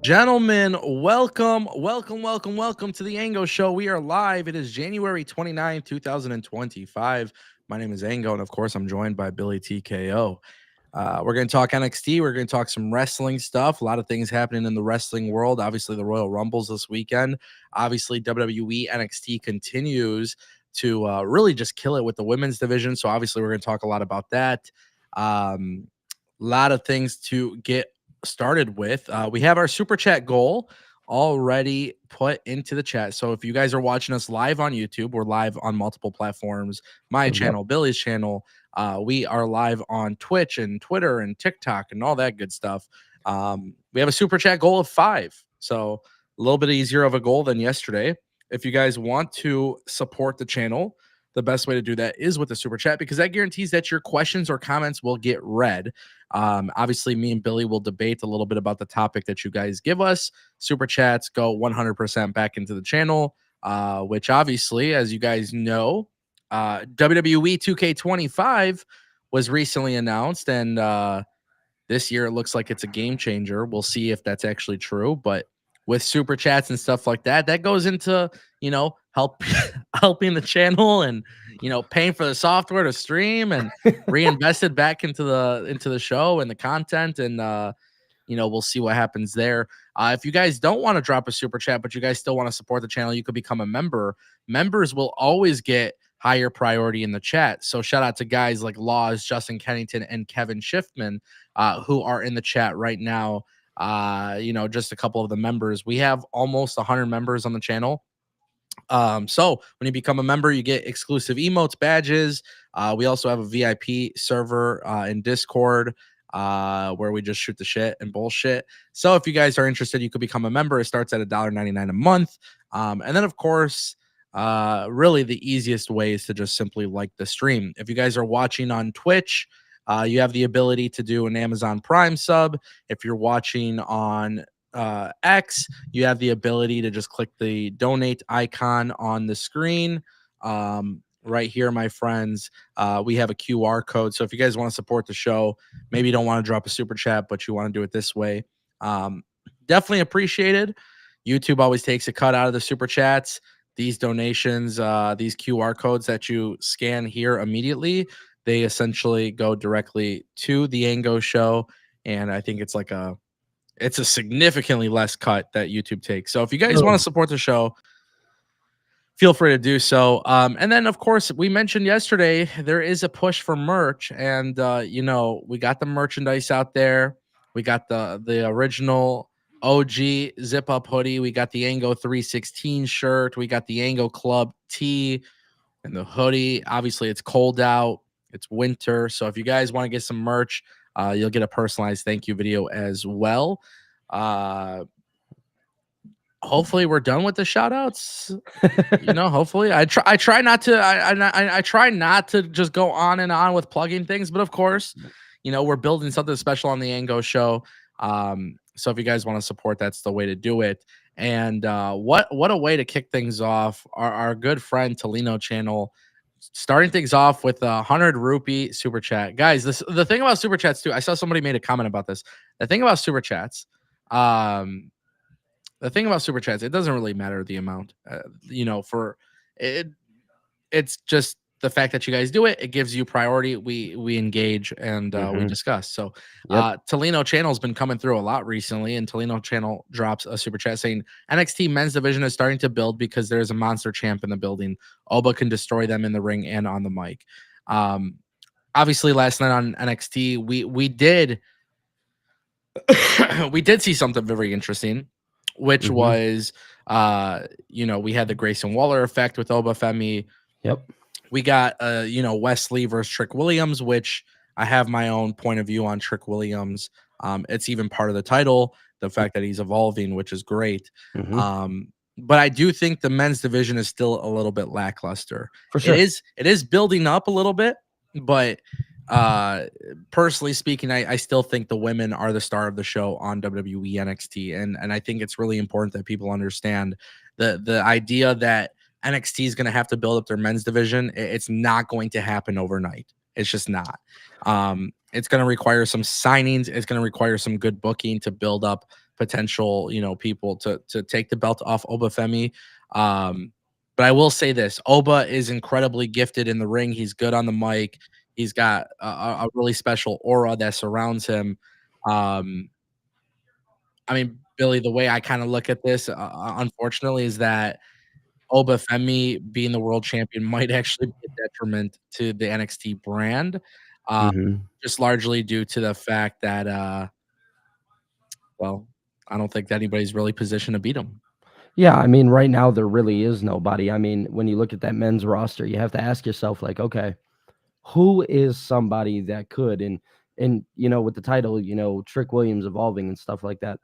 Gentlemen, welcome to the Ango Show. We are live. It is January 29th, 2025. My name is Ango, and of course, I'm joined by Billy TKO. We're going to talk NXT. We're going to talk some wrestling stuff. A lot of things happening in the wrestling world. Obviously, the Royal Rumbles this weekend. Obviously, WWE NXT continues to really just kill it with the women's division. So, obviously, we're going to talk a lot about that. A lot of things to get started with. We have our super chat goal already put into the chat. So if you guys are watching us live on YouTube, we're live on multiple platforms. My channel, Billy's channel. We are live on Twitch and Twitter and TikTok and all that good stuff. We have a super chat goal of 5. So a little bit easier of a goal than yesterday. If you guys want to support the channel, the best way to do that is with the super chat, because that guarantees that your questions or comments will get read. Obviously, me and Billy will debate a little bit about the topic that you guys give us. Super chats go 100% back into the channel, which obviously, as you guys know, WWE 2K25 was recently announced, and this year it looks like it's a game changer. We'll see if that's actually true, but with super chats and stuff like that, that goes into, helping the channel and, paying for the software to stream and reinvested back into the show and the content. And, we'll see what happens there. If you guys don't want to drop a super chat, but you guys still want to support the channel, you could become a member. Members will always get higher priority in the chat. So shout out to guys like Laws, Justin Kennington, and Kevin Schiffman, who are in the chat right now. Just a couple of the members. We have almost 100 members on the channel. So when you become a member, you get exclusive emotes, badges. We also have a VIP server in Discord where we just shoot the shit and bullshit. So if you guys are interested, you could become a member. It starts at $1.99 a month. And then, of course, really the easiest way is to just simply like the stream. If you guys are watching on Twitch, you have the ability to do an Amazon Prime sub. If you're watching on X, you have the ability to just click the donate icon on the screen. Right here, my friends, we have a QR code. So if you guys want to support the show, maybe you don't want to drop a super chat, but you want to do it this way, definitely appreciated. YouTube always takes a cut out of the super chats. These donations, these QR codes that you scan here immediately, they essentially go directly to the Ango show. And I think it's a significantly less cut that YouTube takes. So if you guys want to support the show, feel free to do so. And then, of course, we mentioned yesterday, there is a push for merch. And, we got the merchandise out there. We got the original OG zip up hoodie. We got the Ango 316 shirt. We got the Ango Club tee and the hoodie. Obviously, it's cold out. It's winter. So if you guys want to get some merch, you'll get a personalized thank you video as well. Hopefully we're done with the shout outs. Hopefully I try not to just go on and on with plugging things, but of course, we're building something special on the Ango show. So if you guys want to support, that's the way to do it. And what a way to kick things off. Our good friend Tolino channel starting things off with 100 rupee super chat. Guys, the thing about super chats too, I saw somebody made a comment about this. The thing about super chats, it doesn't really matter the amount. For it, it's just the fact that you guys do it. It gives you priority. We engage and we discuss. So, Tolino channel's been coming through a lot recently, and Tolino channel drops a super chat saying NXT men's division is starting to build because there is a monster champ in the building. Oba can destroy them in the ring and on the mic. Obviously, last night on NXT, we did we did see something very interesting, which was we had the Grayson Waller effect with Oba Femi. Yep. We got Wesley versus Trick Williams, which I have my own point of view on Trick Williams. It's even part of the title, the fact that he's evolving, which is great. But I do think the men's division is still a little bit lackluster. For sure. It is building up a little bit, but personally speaking, I still think the women are the star of the show on WWE NXT, and I think it's really important that people understand the idea that NXT is going to have to build up their men's division. It's not going to happen overnight. It's just not. It's going to require some signings. It's going to require some good booking to build up potential, people to take the belt off Obafemi. But I will say this: Oba is incredibly gifted in the ring. He's good on the mic. He's got a really special aura that surrounds him. Um, I mean, Billy, the way I kind of look at this, unfortunately, is that Obafemi being the world champion might actually be a detriment to the NXT brand, uh, Mhm. just largely due to the fact that, well, I don't think that anybody's really positioned to beat him. Yeah, I mean, right now there really is nobody. I mean, when you look at that men's roster, you have to ask yourself, like, okay, who is somebody that could? And with the title, Trick Williams evolving and stuff like that.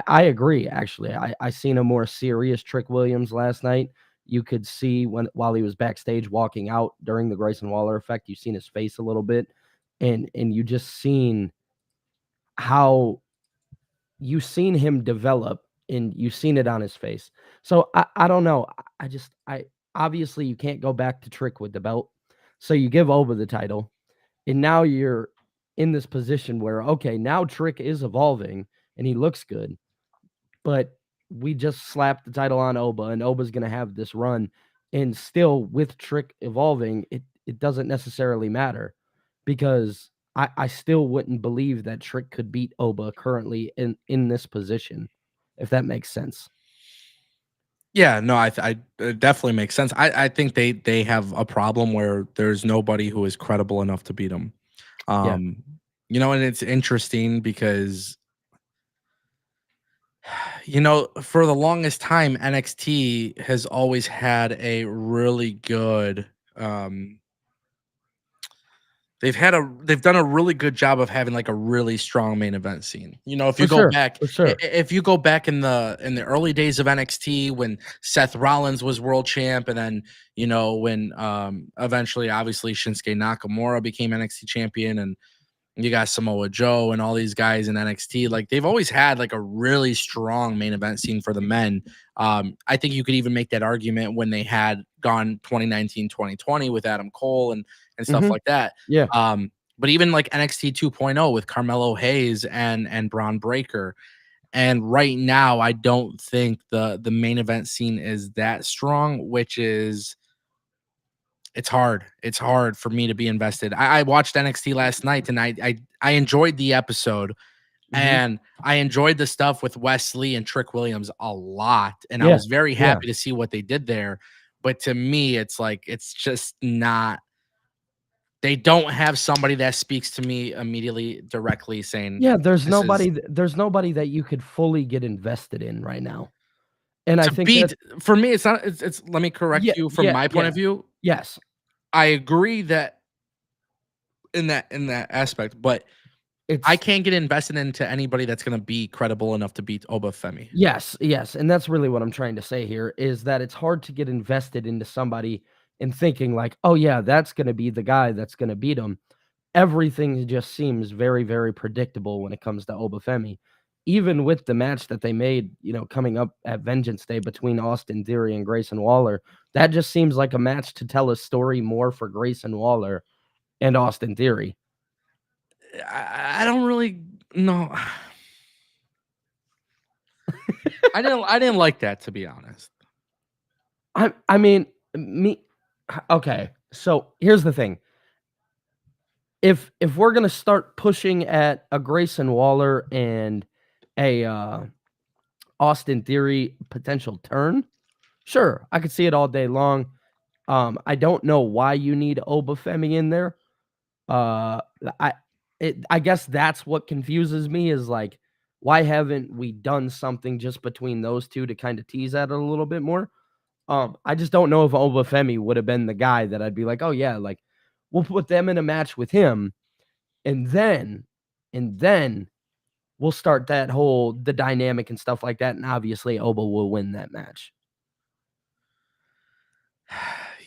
I agree. Actually, I seen a more serious Trick Williams last night. You could see while he was backstage walking out during the Grayson Waller effect, you seen his face a little bit, and you just seen how you seen him develop and you seen it on his face. So I don't know. I obviously you can't go back to Trick with the belt. So you give Oba the title, and now you're in this position where okay, now Trick is evolving and he looks good, but we just slapped the title on Oba and Oba's gonna have this run. And still with Trick evolving, it doesn't necessarily matter because I still wouldn't believe that Trick could beat Oba currently in this position, if that makes sense. Yeah, no, it definitely makes sense. I think they have a problem where there's nobody who is credible enough to beat him. Yeah, Um, and it's interesting because for the longest time, NXT has always had a really good they've done a really good job of having like a really strong main event scene. If you for go sure, back for sure. if you go back in the early days of NXT when Seth Rollins was world champ, and then when eventually obviously Shinsuke Nakamura became NXT champion, and you got Samoa Joe and all these guys in NXT. Like they've always had like a really strong main event scene for the men. I think you could even make that argument when they had gone 2019, 2020 with Adam Cole and stuff Mhm. like that. Yeah. But even like NXT 2.0 with Carmelo Hayes and Braun Breaker. And right now, I don't think the main event scene is that strong, which is it's hard. It's hard for me to be invested. I watched NXT last night, and I enjoyed the episode, Mhm. and I enjoyed the stuff with Wesley and Trick Williams a lot, and I Yeah. was very Yeah. happy to see what they did there. But to me, it's like it's just not. They don't have somebody that speaks to me immediately, directly, saying Yeah, this is there's nobody that you could fully get invested in right now. And I to think beat. that For me, it's not. It's. Let me correct yeah, you from yeah, my point yeah. of view. Yes. I agree that in that aspect, but I It's can't get invested into anybody that's gonna be credible enough to beat Obafemi. yes, yes, and that's really what I'm trying to say here is that it's hard to get invested into somebody and thinking like, "Oh yeah, that's gonna be the guy that's gonna beat him." Everything just seems very, very predictable when it comes to Obafemi. Even with the match that they made, coming up at Vengeance Day between Austin Theory and Grayson Waller, that just seems like a match to tell a story more for Grayson Waller and Austin Theory. I don't really know. I didn't like that, to be honest. I mean, me okay, so here's the thing. If we're gonna start pushing at a Grayson Waller and a, Austin Theory potential turn, sure, I could see it all day long. I don't know why you need Obafemi in there. Uh, I I guess that's what confuses me is, like, why haven't we done something just between those 2 to kinda tease at it a little bit more? I just don't know if Obafemi would have been the guy that I'd be like, "Oh, yeah, like, we'll put them in a match with him, and then we'll start the dynamic and stuff like that, and obviously Oba will win that match."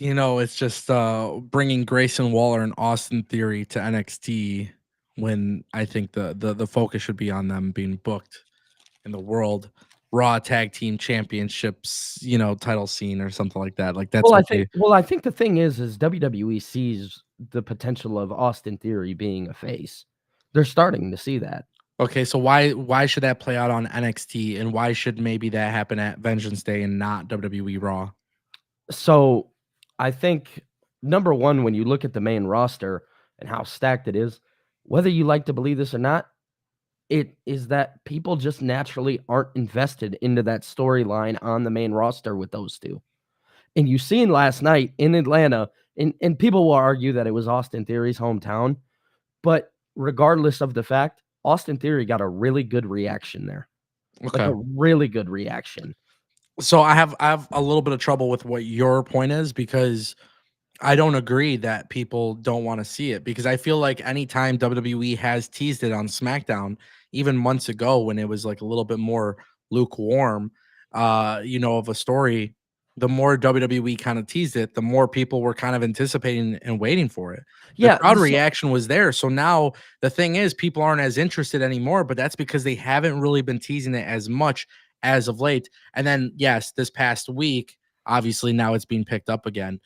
It's just bringing Grayson Waller and Austin Theory to NXT when I think the focus should be on them being booked in the World Raw Tag Team Championships, title scene or something like that. Like that's what they. Well, I think the thing is WWE sees the potential of Austin Theory being a face. They're starting to see that. Okay, so why should that play out on NXT, and why should maybe that happen at Vengeance Day and not WWE Raw? So I think number one, when you look at the main roster and how stacked it is, whether you like to believe this or not, it is that people just naturally aren't invested into that storyline on the main roster with those two. And you seen last night in Atlanta, and people will argue that it was Austin Theory's hometown, but regardless of the fact, Austin Theory got a really good reaction there, like Okay. a really good reaction. So I have a little bit of trouble with what your point is, because I don't agree that people don't want to see it, because I feel like anytime WWE has teased it on SmackDown, even months ago when it was like a little bit more lukewarm, of a story, the more WWE kind of teased it, the more people were kind of anticipating and waiting for it. The Yeah, crowd reaction was there. So now the thing is, people aren't as interested anymore, but that's because they haven't really been teasing it as much as of late. And then, yes, this past week, obviously now it's being picked up again.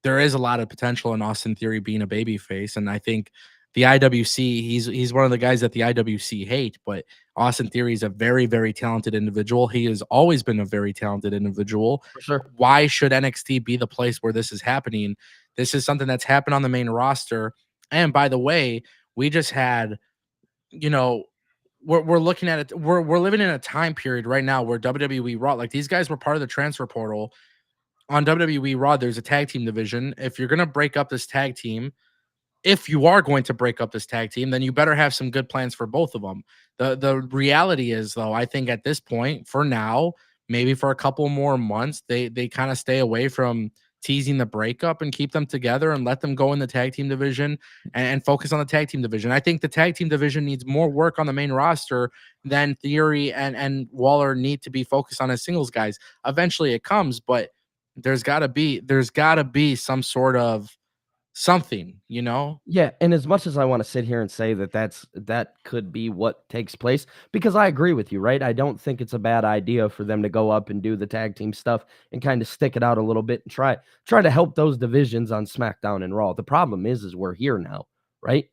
There is a lot of potential in Austin Theory being a baby face, and I think the IWC, he's one of the guys that the IWC hate, but Austin Theory is a very, very talented individual. He has always been a very talented individual. for sure. Why should NXT be the place where this is happening? This is something that's happened on the main roster. And by the way, we just had, you know, we're looking at it. We're living in a time period right now where WWE Raw, like these guys were part of the transfer portal. On WWE Raw, there's a tag team division. If you're gonna break up this tag team, if you are going to break up this tag team, then you better have some good plans for both of them. The reality is, though, I think at this point, for now, maybe for a couple more months, they kind of stay away from teasing the breakup and keep them together and let them go in the tag team division, and focus on the tag team division. I think the tag team division needs more work on the main roster than Theory and Waller need to be focused on as singles guys. Eventually it comes, but there's gotta be some sort of something, you know? Yeah, and as much as I wanna sit here and say that that could be what takes place, because I agree with you, right? I don't think it's a bad idea for them to go up and do the tag team stuff and kinda stick it out a little bit and try to help those divisions on SmackDown and Raw. The problem is we're here now, right?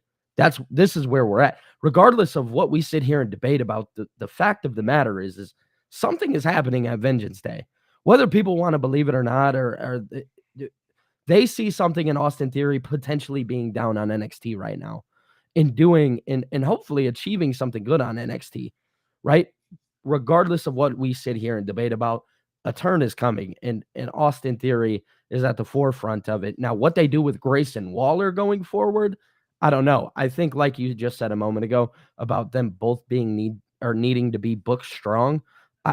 This is where we're at. Regardless of what we sit here and debate about, the fact of the matter is something is happening at Vengeance Day. Whether people wanna believe it or not, or they see something in Austin Theory potentially being down on NXT right now and doing and hopefully achieving something good on NXT, right? Regardless of what we sit here and debate about, a turn is coming and Austin Theory is at the forefront of it. Now, what they do with Grayson Waller going forward, I don't know. I think like you just said a moment ago about them both being needing to be book strong.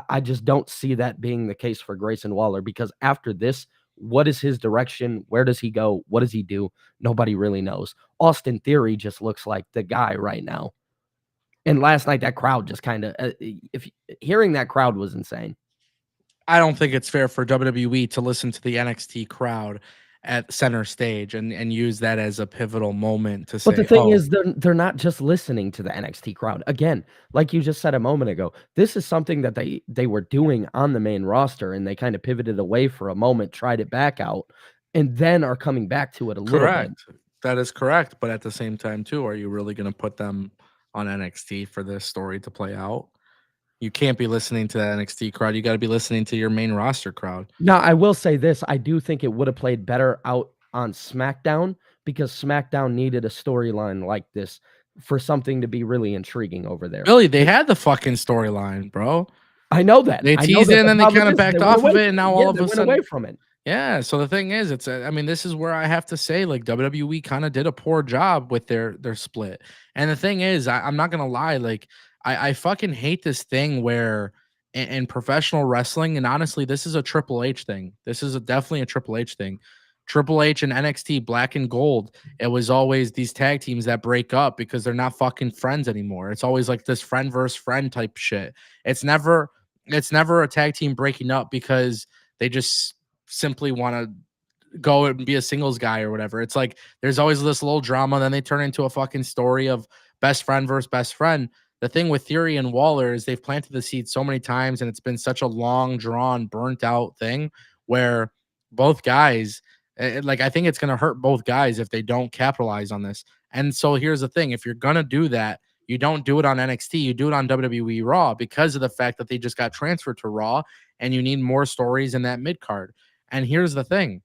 I just don't see that being the case for Grayson Waller because after this, what is his direction? Where does he go? What does he do? Nobody really knows. Austin Theory just looks like the guy right now. And last night, that crowd just kind of, if hearing that crowd was insane. I don't think it's fair for WWE to listen to the NXT crowd at center stage and use that as a pivotal moment to But the say, thing "Oh, is, they're not just listening to the NXT crowd. Again, like you just said a moment ago, this is something that they were doing on the main roster, and they kind of pivoted away for a moment, tried it back out, and then are coming back to it a little bit. correct. That is correct." But at the same time, too, are you really gonna put them on NXT for this story to play out? You can't be listening to the NXT crowd. You gotta be listening to your main roster crowd. Now, I will say this, I do think it would have played better out on SmackDown because SmackDown needed a storyline like this for something to be really intriguing over there. Really, they had the fucking storyline, bro. I know that. They I know teased it that. and The then they problem kinda is they backed went off away of it, from and it. now Yeah, all of they a went away sudden, from it. yeah, so the thing is, I mean, this is where I have to say, like, WWE kinda did a poor job with their split, and the thing is, I'm not gonna lie, like, I fucking hate this thing where in professional wrestling, and honestly, this is a Triple H thing. This is definitely a Triple H thing. Triple H and NXT Black and Gold, it was always these tag teams that break up because they're not fucking friends anymore. It's always like this friend versus friend type shit. It's never it's never a tag team breaking up because they just simply want to go and be a singles guy or whatever. It's like there's always this little drama, then they turn into a fucking story of best friend versus best friend. The thing with Theory and Waller is they've planted the seed so many times, and it's been such a long, drawn, burnt out thing where both guys, like, I think it's going to hurt both guys if they don't capitalize on this. And so here's the thing: if you're gonna do that, You don't do it on NXT. You do it on WWE Raw because of the fact that they just got transferred to Raw, and you need more stories in that mid card. And here's the thing,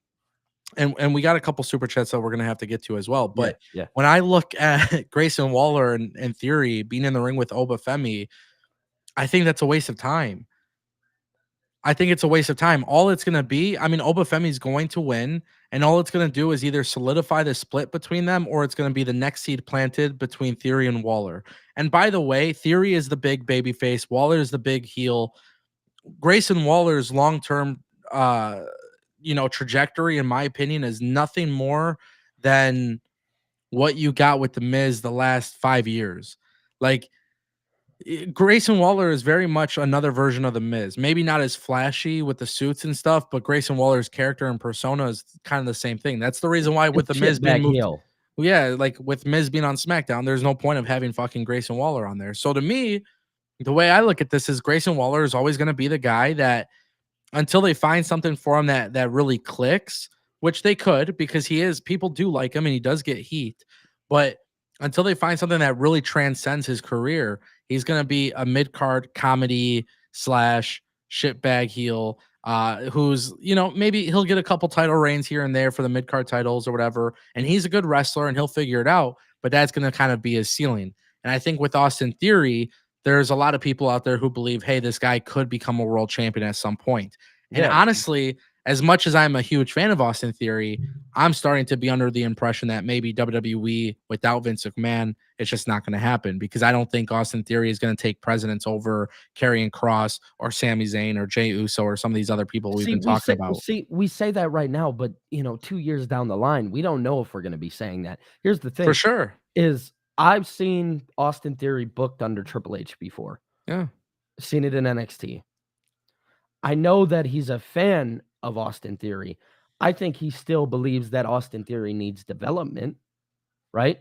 and we got a couple super chats that we're gonna have to get to as well. Yeah, But yeah. when I look at Grayson Waller and in theory being in the ring with Obafemi, I think that's a waste of time. I think it's a waste of time. All it's going to be, I mean, Obafemi's going to win, and all it's going to do is either solidify the split between them, or it's going to be the next seed planted between Theory and Waller. And by the way, Theory is the big baby face, Waller is the big heel. Grayson Waller's long-term trajectory, in my opinion, is nothing more than what you got with the Miz the last 5 years. Like, Grayson Waller is very much another version of the Miz. Maybe not as flashy with the suits and stuff, but Grayson Waller's character and persona is kind of the same thing. That's the reason why with the Miz being Shitbag moved, heel. yeah, like with Miz being on SmackDown, there's no point of having fucking Grayson Waller on there. So to me, the way I look at this is Grayson Waller is always going to be the guy that until they find something for him that really clicks, which they could because people do like him and he does get heat, but until they find something that really transcends his career, he's going to be a mid-card comedy slash shitbag heel who's, maybe he'll get a couple title reigns here and there for the mid-card titles or whatever, and he's a good wrestler and he'll figure it out, but that's going to kind of be his ceiling. And I think with Austin Theory, there's a lot of people out there who believe, hey, this guy could become a world champion at some point. And Yeah. honestly, as much as I'm a huge fan of Austin Theory, I'm starting to be under the impression that maybe WWE without Vince McMahon, it's just not going to happen because I don't think Austin Theory is going to take precedence over Karrion Kross or Sami Zayn or Jey Uso or some of these other people we've been talking about. We say that right now, but 2 years down the line, we don't know if we're going to be saying that. Here's the thing. For sure. Is I've seen Austin Theory booked under Triple H before. Yeah. Seen it in NXT. I know that he's a fan of Austin Theory. I think he still believes that Austin Theory needs development, right?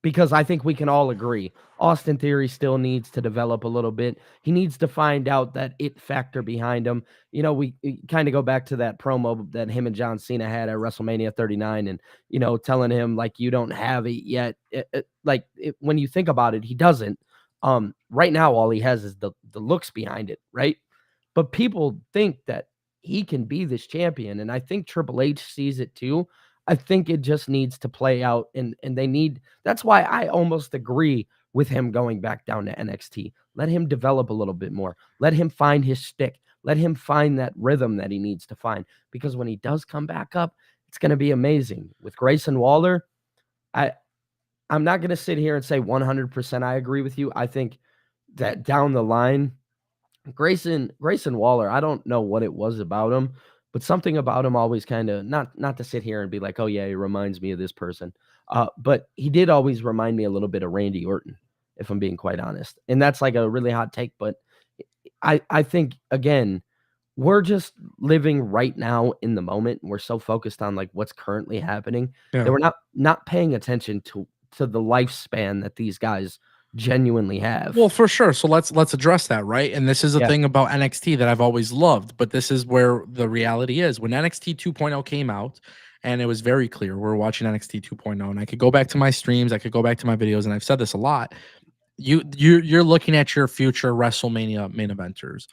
Because I think we can all agree Austin Theory still needs to develop a little bit. He needs to find out that it factor behind him. We kind of go back to that promo that him and John Cena had at WrestleMania 39 and, telling him like, you don't have it yet. When you think about it, he doesn't. Right now, all he has is the looks behind it, right? But people think that he can be this champion. And I think Triple H sees it too. I think it just needs to play out and that's why I almost agree with him going back down to NXT. Let him develop a little bit more. Let him find his stick. Let him find that rhythm that he needs to find. Because when he does come back up, it's going to be amazing. With Grayson Waller, I'm not going to sit here and say 100% I agree with you. I think that down the line, Grayson Waller, I don't know what it was about him, but something about him always kind of not to sit here and be like, oh yeah, he reminds me of this person. But he did always remind me a little bit of Randy Orton, if I'm being quite honest. And that's like a really hot take, but I think again, we're just living right now in the moment. We're so focused on like what's currently happening that we're not paying attention to the lifespan that these guys genuinely have. Well, for sure. So let's address that, right? And this is the thing about NXT that I've always loved, but this is where the reality is. When NXT 2.0 came out, and it was very clear we're watching NXT 2.0, and I could go back to my streams, I could go back to my videos, and I've said this a lot. You're looking at your future WrestleMania main eventers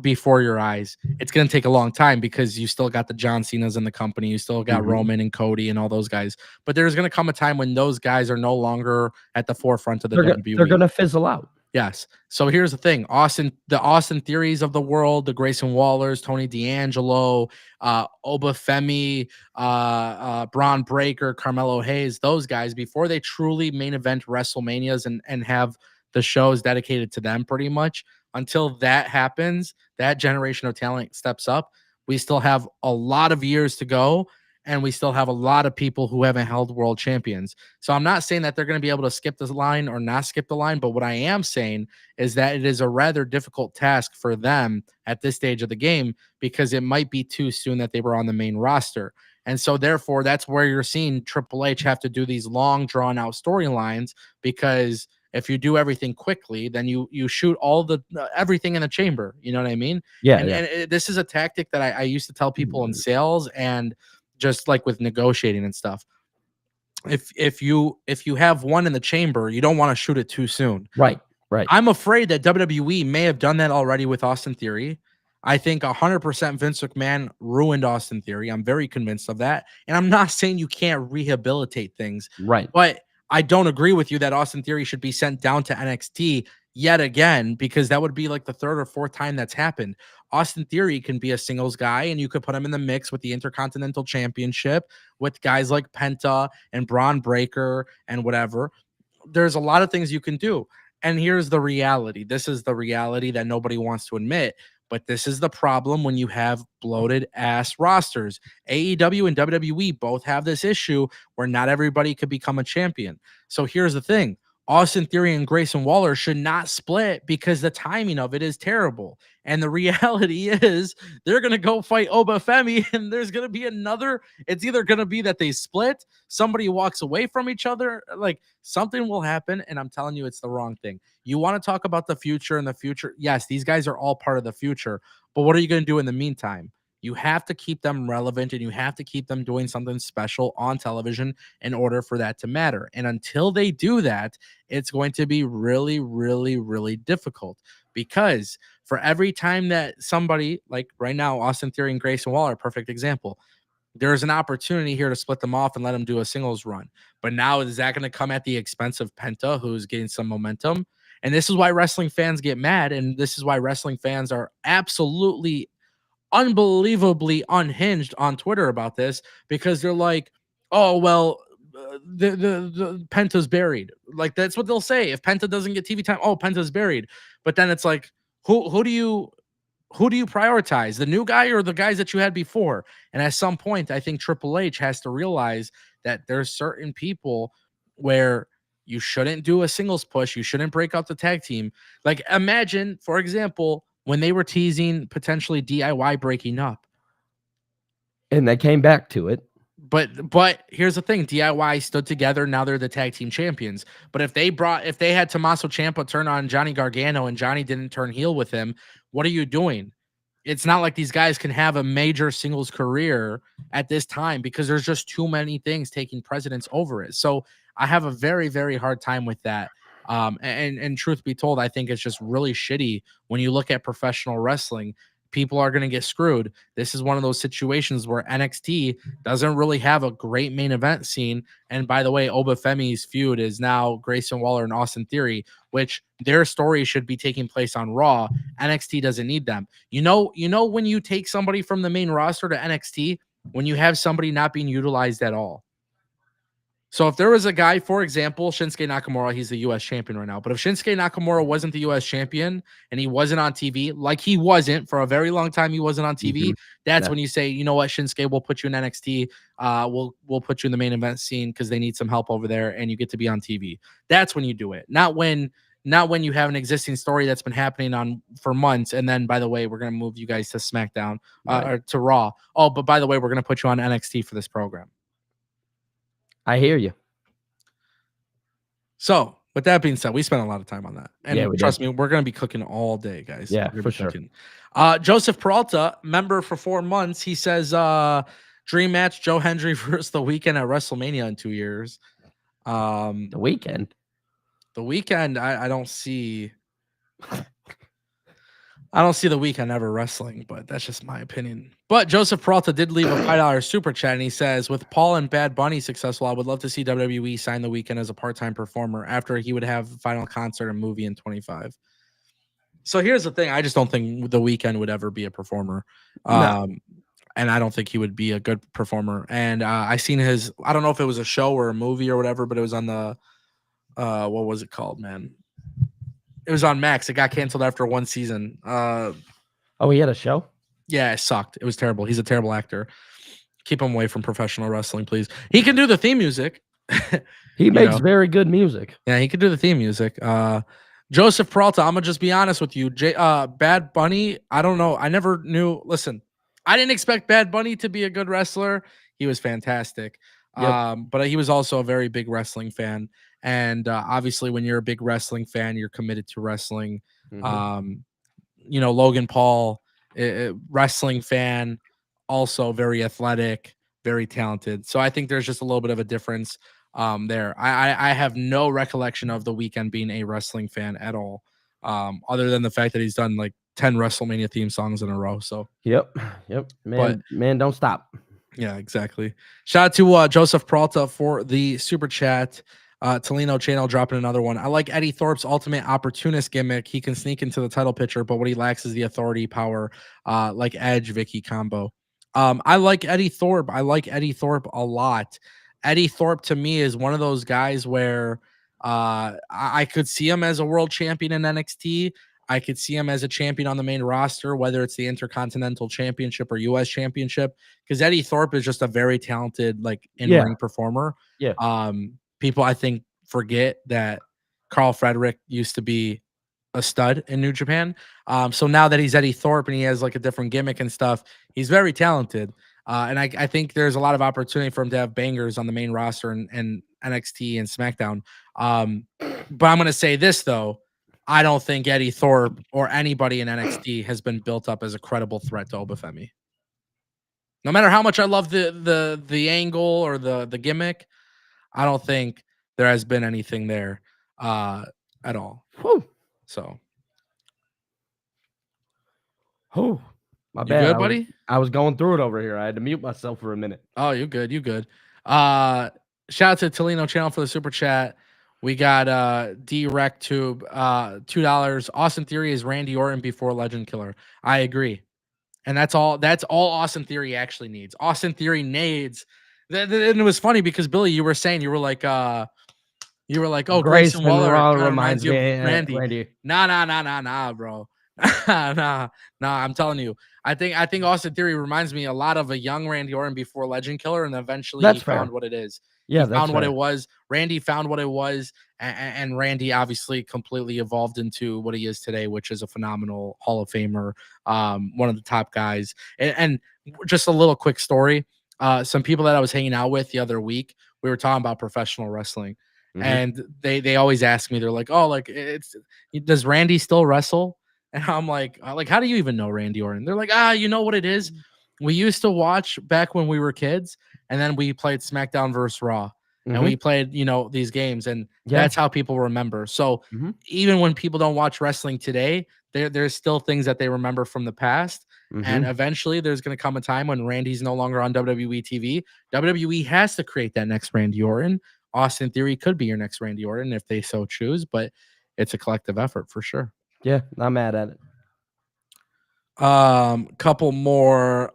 before your eyes. It's going to take a long time because you still got the John Cena's in the company, you still got Roman and Cody and all those guys. But there's going to come a time when those guys are no longer at the forefront of the WWE. They're going to fizzle out. Yes. So here's the thing. The Austin Theories of the world, the Grayson Wallers, Tony D'Angelo, Obafemi, Braun Breaker, Carmelo Hayes, those guys, before they truly main event WrestleManias and have the shows dedicated to them pretty much, until that happens, that generation of talent steps up, we still have a lot of years to go. And we still have a lot of people who haven't held world champions. So I'm not saying that they're going to be able to skip the line or not skip the line. But what I am saying is that it is a rather difficult task for them at this stage of the game because it might be too soon that they were on the main roster. And so therefore, that's where you're seeing Triple H have to do these long drawn out storylines, because if you do everything quickly, then you shoot all the everything in the chamber. You know what I mean? Yeah. And this is a tactic that I used to tell people in sales and just like with negotiating and stuff. if you have one in the chamber, you don't want to shoot it too soon. Right. Right. I'm afraid that WWE may have done that already with Austin Theory. I think 100% Vince McMahon ruined Austin Theory. I'm very convinced of that. And I'm not saying you can't rehabilitate things, Right. but I don't agree with you that Austin Theory should be sent down to NXT yet again, because that would be like the third or fourth time that's happened. Austin Theory can be a singles guy, and you could put him in the mix with the Intercontinental Championship with guys like Penta and Braun Breaker and whatever. There's a lot of things you can do. And here's the reality. This is the reality that nobody wants to admit, but this is the problem when you have bloated ass rosters. AEW and WWE both have this issue where not everybody could become a champion. So here's the thing. Austin Theory and Grayson Waller should not split because the timing of it is terrible. And the reality is they're going to go fight Obafemi, and there's going to be another. It's either going to be that they split, somebody walks away from each other, like something will happen. And I'm telling you, it's the wrong thing. You want to talk about the future and the future. Yes, these guys are all part of the future. But what are you going to do in the meantime? You have to keep them relevant, and you have to keep them doing something special on television in order for that to matter. And until they do that, it's going to be really, really, really difficult, because for every time that somebody, like right now, Austin Theory and Grayson Waller, perfect example, there's an opportunity here to split them off and let them do a singles run. But now, is that going to come at the expense of Penta, who's getting some momentum? And this is why wrestling fans get mad. And this is why wrestling fans are absolutely unbelievably unhinged on Twitter about this, because they're like, "Oh well, the Penta's buried." Like that's what they'll say if Penta doesn't get TV time. Oh, Penta's buried. But then it's like, who do you prioritize, the new guy or the guys that you had before? And at some point, I think Triple H has to realize that there's certain people where you shouldn't do a singles push. You shouldn't break up the tag team. Like imagine, for example, when they were teasing potentially DIY breaking up. And they came back to it. But here's the thing: DIY stood together. Now they're the tag team champions. But if they had Tommaso Ciampa turn on Johnny Gargano and Johnny didn't turn heel with him, what are you doing? It's not like these guys can have a major singles career at this time, because there's just too many things taking precedence over it. So I have a very, very hard time with that. And truth be told, I think it's just really shitty when you look at professional wrestling. People are going to get screwed. This is one of those situations where NXT doesn't really have a great main event scene. And by the way, Obafemi's feud is now Grayson Waller and Austin Theory, which their story should be taking place on Raw. NXT doesn't need them. You know, when you take somebody from the main roster to NXT, when you have somebody not being utilized at all. So if there was a guy, for example, Shinsuke Nakamura, he's the U.S. champion right now. But if Shinsuke Nakamura wasn't the U.S. champion and he wasn't on TV, like he wasn't for a very long time, he wasn't on TV. That's when you say, you know what, Shinsuke, we'll put you in NXT. We'll put you in the main event scene because they need some help over there, and you get to be on TV. That's when you do it. Not when you have an existing story that's been happening on for months. And then, by the way, we're going to move you guys to SmackDown or to Raw. Oh, but by the way, we're going to put you on NXT for this program. I hear you. So, with that being said, we spent a lot of time on that. And trust me, we're going to be cooking all day, guys. Yeah, for sure. Joseph Peralta, member for 4 months. He says, dream match, Joe Hendry versus The Weeknd at WrestleMania in 2 years. The Weeknd? The Weeknd, I don't see... I don't see The Weeknd ever wrestling, but that's just my opinion. But Joseph Peralta did leave a $5 super chat, and he says, with Paul and Bad Bunny successful, I would love to see WWE sign The Weeknd as a part-time performer after he would have final concert and movie in 25. So here's the thing. I just don't think The Weeknd would ever be a performer. No. And I don't think he would be a good performer. And I seen his, I don't know if it was a show or a movie or whatever, but it was on the, what was it called, man? It was on Max. It got canceled after 1 season. Oh, he had a show? Yeah, it sucked. It was terrible. He's a terrible actor. Keep him away from professional wrestling, please. He can do the theme music. He makes very good music. Yeah, he can do the theme music. Joseph Peralta, I'm going to just be honest with you. Bad Bunny, I don't know. I never knew. Listen, I didn't expect Bad Bunny to be a good wrestler. He was fantastic. Yep. But he was also a very big wrestling fan. And obviously, when you're a big wrestling fan, you're committed to wrestling. You know, Logan Paul, wrestling fan, also very athletic, very talented. So I think there's just a little bit of a difference. there. I have no recollection of The Weeknd being a wrestling fan at all, other than the fact that he's done like 10 WrestleMania theme songs in a row. So, Yep. but Man, don't stop. yeah, exactly. Shout out to Joseph Peralta for the super chat. Tolino Channel dropping another one. I like Eddie Thorpe's ultimate opportunist gimmick. He can sneak into the title picture, but what he lacks is the authority power, like Edge Vicky combo. I like Eddie Thorpe. I like Eddie Thorpe a lot. Eddie Thorpe to me is one of those guys where I could see him as a world champion in NXT. I could see him as a champion on the main roster, whether it's the Intercontinental Championship or US Championship, because Eddie Thorpe is just a very talented, like, in-ring performer. Yeah. People, I think, forget that Carl Frederick used to be a stud in New Japan. So now that he's Eddie Thorpe and he has like a different gimmick and stuff, he's very talented. And I think there's a lot of opportunity for him to have bangers on the main roster and NXT and SmackDown. But I'm going to say this, though. I don't think Eddie Thorpe or anybody in NXT has been built up as a credible threat to Obafemi. No matter how much I love the angle or the gimmick, I don't think there has been anything there at all. Whew. So, My you bad. good, buddy? I was going through it over here. I had to mute myself for a minute. Oh, you good. You good. Shout out to Tolino Channel for the super chat. We got D-Rec Tube, $2. Austin Theory is Randy Orton before Legend Killer. I agree. And that's all Austin Theory actually needs. Austin Theory needs. And it was funny because Billy, you were like, oh, Grayson Waller reminds you of Randy. Nah, bro. nah, I'm telling you. I think Austin Theory reminds me a lot of a young Randy Orton before Legend Killer, and eventually he found what it is. Yeah, he found what it was. Randy found what it was, and Randy obviously completely evolved into what he is today, which is a phenomenal Hall of Famer, one of the top guys. And just a little quick story. Some people that I was hanging out with the other week, we were talking about professional wrestling, and they always ask me, they're like, "Oh, like does Randy still wrestle?" And I'm like, how do you even know Randy Orton? They're like, you know what it is? We used to watch back when we were kids, and then we played SmackDown versus Raw, and we played, these games, and that's how people remember. So even when people don't watch wrestling today, there's still things that they remember from the past. And eventually there's going to come a time when Randy's no longer on WWE TV. WWE has to create that next Randy Orton. Austin Theory could be your next Randy Orton if they so choose, but it's a collective effort for sure. Yeah, not mad at it. Couple more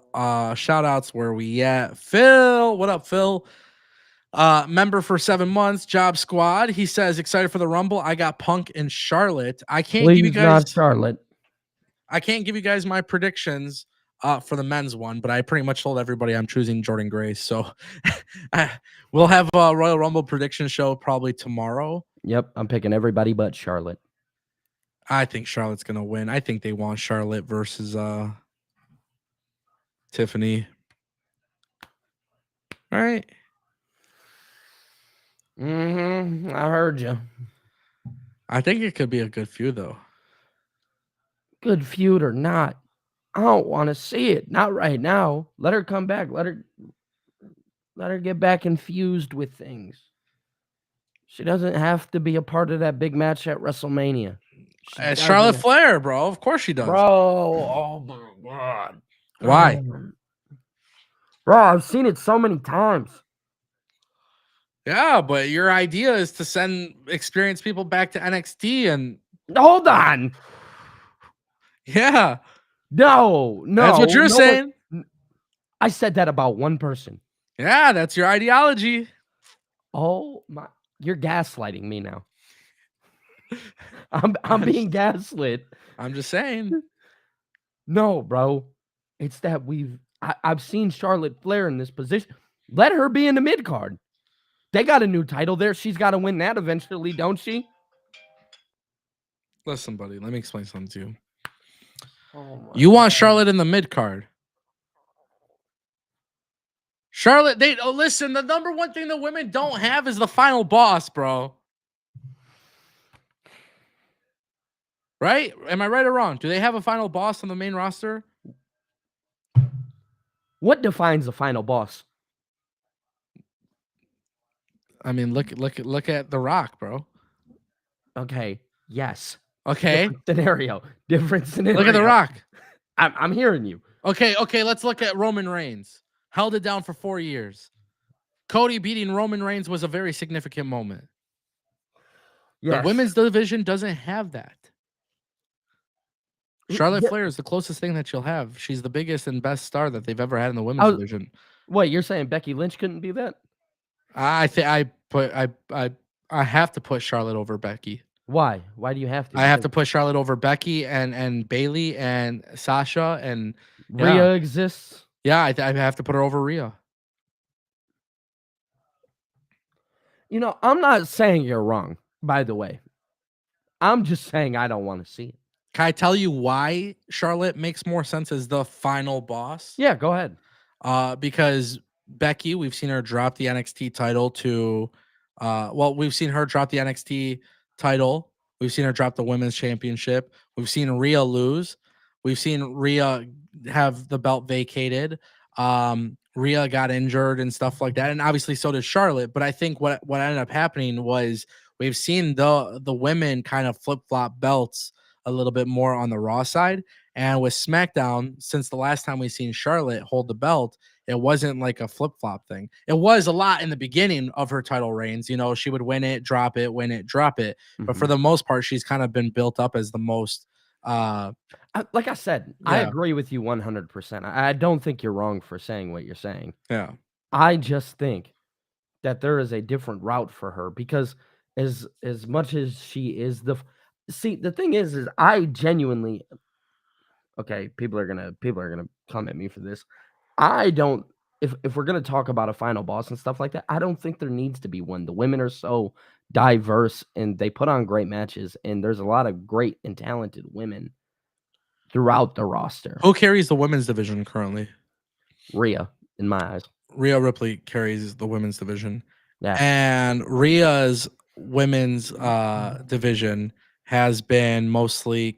shout outs. Where we at? Phil, what up, Phil? Member for 7 months, Job Squad. He says, excited for the Rumble. I got Punk and Charlotte. I can't give you guys not Charlotte. I can't give you guys my predictions for the men's one, but I pretty much told everybody I'm choosing Jordan Grace. So we'll have a Royal Rumble prediction show probably tomorrow. Yep, I'm picking everybody but Charlotte. I think Charlotte's gonna win. I think they want Charlotte versus Tiffany. All right. I heard you. I think it could be a good feud, though. Good feud or not, I don't want to see it. Not right now. Let her come back. Let her get back infused with things. She doesn't have to be a part of that big match at WrestleMania. It's Charlotte Flair, bro. Of course she does. Bro, oh my God. Why? Bro, I've seen it so many times. Yeah, but your idea is to send experienced people back to NXT and... Hold on. Yeah. No. That's what you're saying. I said that about one person. Yeah, that's your ideology. Oh my, you're gaslighting me now. I'm being gaslit. I'm just saying. No, bro. It's that I've seen Charlotte Flair in this position. Let her be in the mid card. They got a new title there. She's got to win that eventually, don't she? Listen, buddy, let me explain something to you. You want Charlotte in the mid card. Charlotte, listen, the number one thing the women don't have is the final boss, bro. Right? Am I right or wrong? Do they have a final boss on the main roster? What defines the final boss? I mean, look at The Rock, bro. Okay. Yes. Okay, Different scenario. Different look at The scenario. Rock. I'm hearing you. Okay, let's look at Roman Reigns. Held it down for 4 years. Cody beating Roman Reigns was a very significant moment. The Yes. women's division doesn't have that. Charlotte Yeah. Flair is the closest thing that you'll have. She's the biggest and best star that they've ever had in the I women's was, division. wait, you're saying Becky Lynch couldn't be that? I think I have to put Charlotte over Becky. Why? Why do you have to? I have Because to put Charlotte over Becky and Bailey and Sasha and yeah. Rhea exists. Yeah, I have to put her over Rhea. I'm not saying you're wrong, by the way. I'm just saying I don't want to see it. Can I tell you why Charlotte makes more sense as the final boss? Yeah, go ahead. Because Becky, we've seen her drop the NXT title to we've seen her drop the NXT title. We've seen her drop the women's championship. We've seen Rhea lose. We've seen Rhea have the belt vacated. Rhea got injured and stuff like that. And obviously so did Charlotte. But I think what ended up happening was we've seen the women kind of flip-flop belts a little bit more on the Raw side. And with SmackDown, since the last time we seen Charlotte hold the belt, it wasn't like a flip flop thing. It was a lot in the beginning of her title reigns. You know, she would win it, win it, drop it. But for Mhm. the most part, she's kind of been built up as the most. Like I said, I Yeah, agree with you 100%. I don't think you're wrong for saying what you're saying. yeah. I just think that there is a different route for her because as much as she is see, the thing is I genuinely, okay, people are gonna come at me for this. I don't, if we're gonna talk about a final boss and stuff like that, I don't think there needs to be one. The women are so diverse and they put on great matches, and there's a lot of great and talented women throughout the roster. Who carries the women's division currently? Rhea, in my eyes. Rhea Ripley carries the women's division. Yeah. And Rhea's women's division has been mostly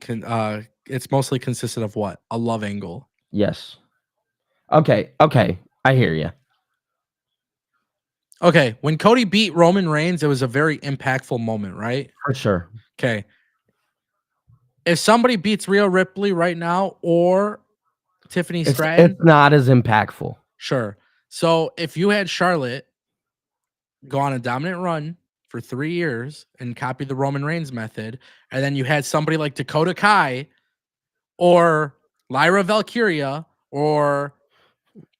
it's mostly consisted of what? A love angle. Yes. Okay. Okay. I hear you. Okay, when Cody beat Roman Reigns, it was a very impactful moment, right? For sure. Okay. If somebody beats Rhea Ripley right now or Tiffany Stratton, It's not as impactful. sure. So if you had Charlotte go on a dominant run for 3 years and copy the Roman Reigns method, and then you had somebody like Dakota Kai or Lyra Valkyria or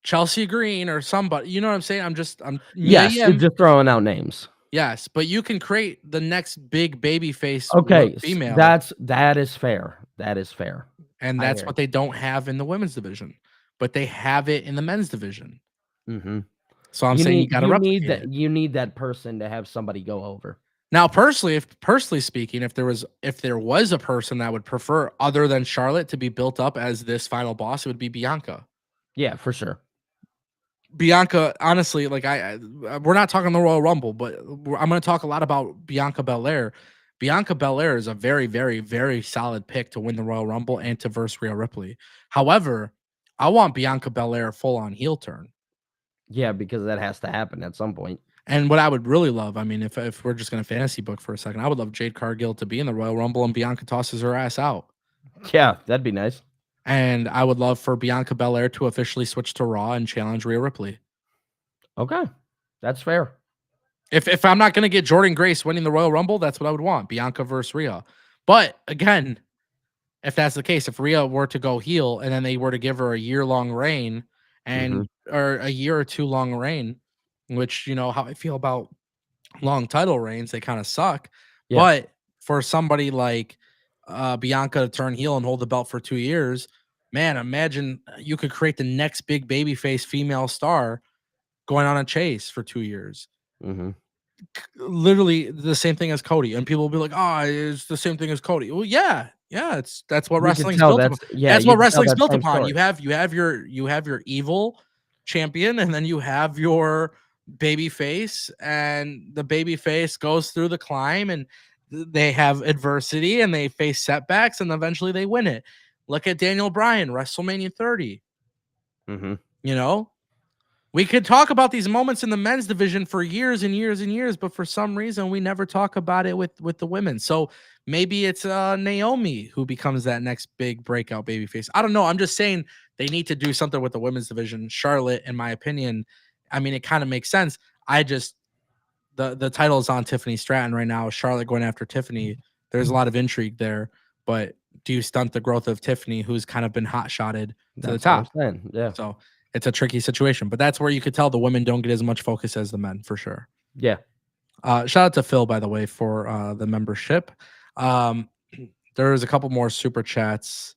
Chelsea Green or somebody, you know what I'm saying? I'm Mia Yes, you're Yim. just throwing out names. Yes, but you can create the next big baby face Okay, female. that is fair. That is fair. And I that's hear what they don't have in the women's division, but they have it in the men's division. Mhm. So I'm saying you got to replicate it. You need that person to have somebody go over. Now, personally speaking, if there was a person that would prefer other than Charlotte to be built up as this final boss, it would be Bianca. Yeah, for sure. Bianca, honestly, like we're not talking the Royal Rumble, but I'm going to talk a lot about Bianca Belair. Bianca Belair is a very, very, very solid pick to win the Royal Rumble and to verse Rhea Ripley. However, I want Bianca Belair full on heel turn. Yeah, because that has to happen at some point. And what I would really love, I mean, if we're just going to fantasy book for a second, I would love Jade Cargill to be in the Royal Rumble and Bianca tosses her ass out. Yeah, that'd be nice. And I would love for Bianca Belair to officially switch to Raw and challenge Rhea Ripley. Okay, that's fair. If I'm not going to get Jordynne Grace winning the Royal Rumble, that's what I would want, Bianca versus Rhea. But again, if that's the case, if Rhea were to go heel and then they were to give her a year-long reign and or a year or two long reign, which you know how I feel about long title reigns, they kind of suck. Yeah. But for somebody like Bianca to turn heel and hold the belt for 2 years, man, imagine you could create the next big babyface female star going on a chase for 2 years. Mhm. Literally the same thing as Cody, and people will be like, "Oh, it's the same thing as Cody." Well, yeah, that's what You can wrestling's tell built upon. That's you what can tell wrestling's that built same upon. story. You have your evil champion, and then you have your baby face, and the baby face goes through the climb, and they have adversity, and they face setbacks, and eventually they win it. Look at Daniel Bryan, WrestleMania 30. Mhm. You know, We could talk about these moments in the men's division for years and years and years, but for some reason we never talk about it with the women. So maybe it's Naomi who becomes that next big breakout babyface. I don't know. I'm just saying they need to do something with the women's division. Charlotte, in my opinion, I mean, it kind of makes sense. I just the title is on Tiffany Stratton right now. Charlotte going after Tiffany. There's a lot of intrigue there, but do you stunt the growth of Tiffany, who's kind of been hot shotted to the That's what I'm top? saying. Yeah. So it's a tricky situation, but that's where you could tell the women don't get as much focus as the men for sure. Yeah. Shout out to Phil, by the way, for the membership. Um, there's a couple more super chats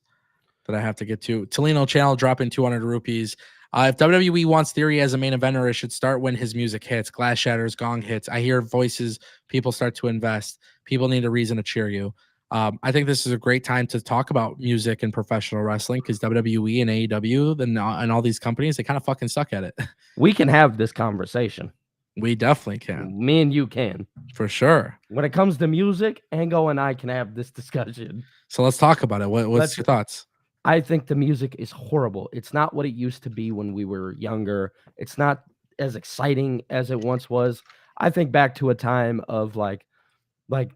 that I have to get to. Tolino Channel dropping 200 rupees. If WWE wants Theory as a main eventer, it should start when his music hits, glass shatters, gong hits. I hear voices, people start to invest. People need a reason to cheer you. I think this is a great time to talk about music and professional wrestling because WWE and AEW and all these companies, they kind of fucking suck at it. We can have this conversation. We definitely can. Me and you can. For sure. When it comes to music, Ango and I can have this discussion. So let's talk about it. What's your thoughts? I think the music is horrible. It's not what it used to be when we were younger. It's not as exciting as it once was. I think back to a time of like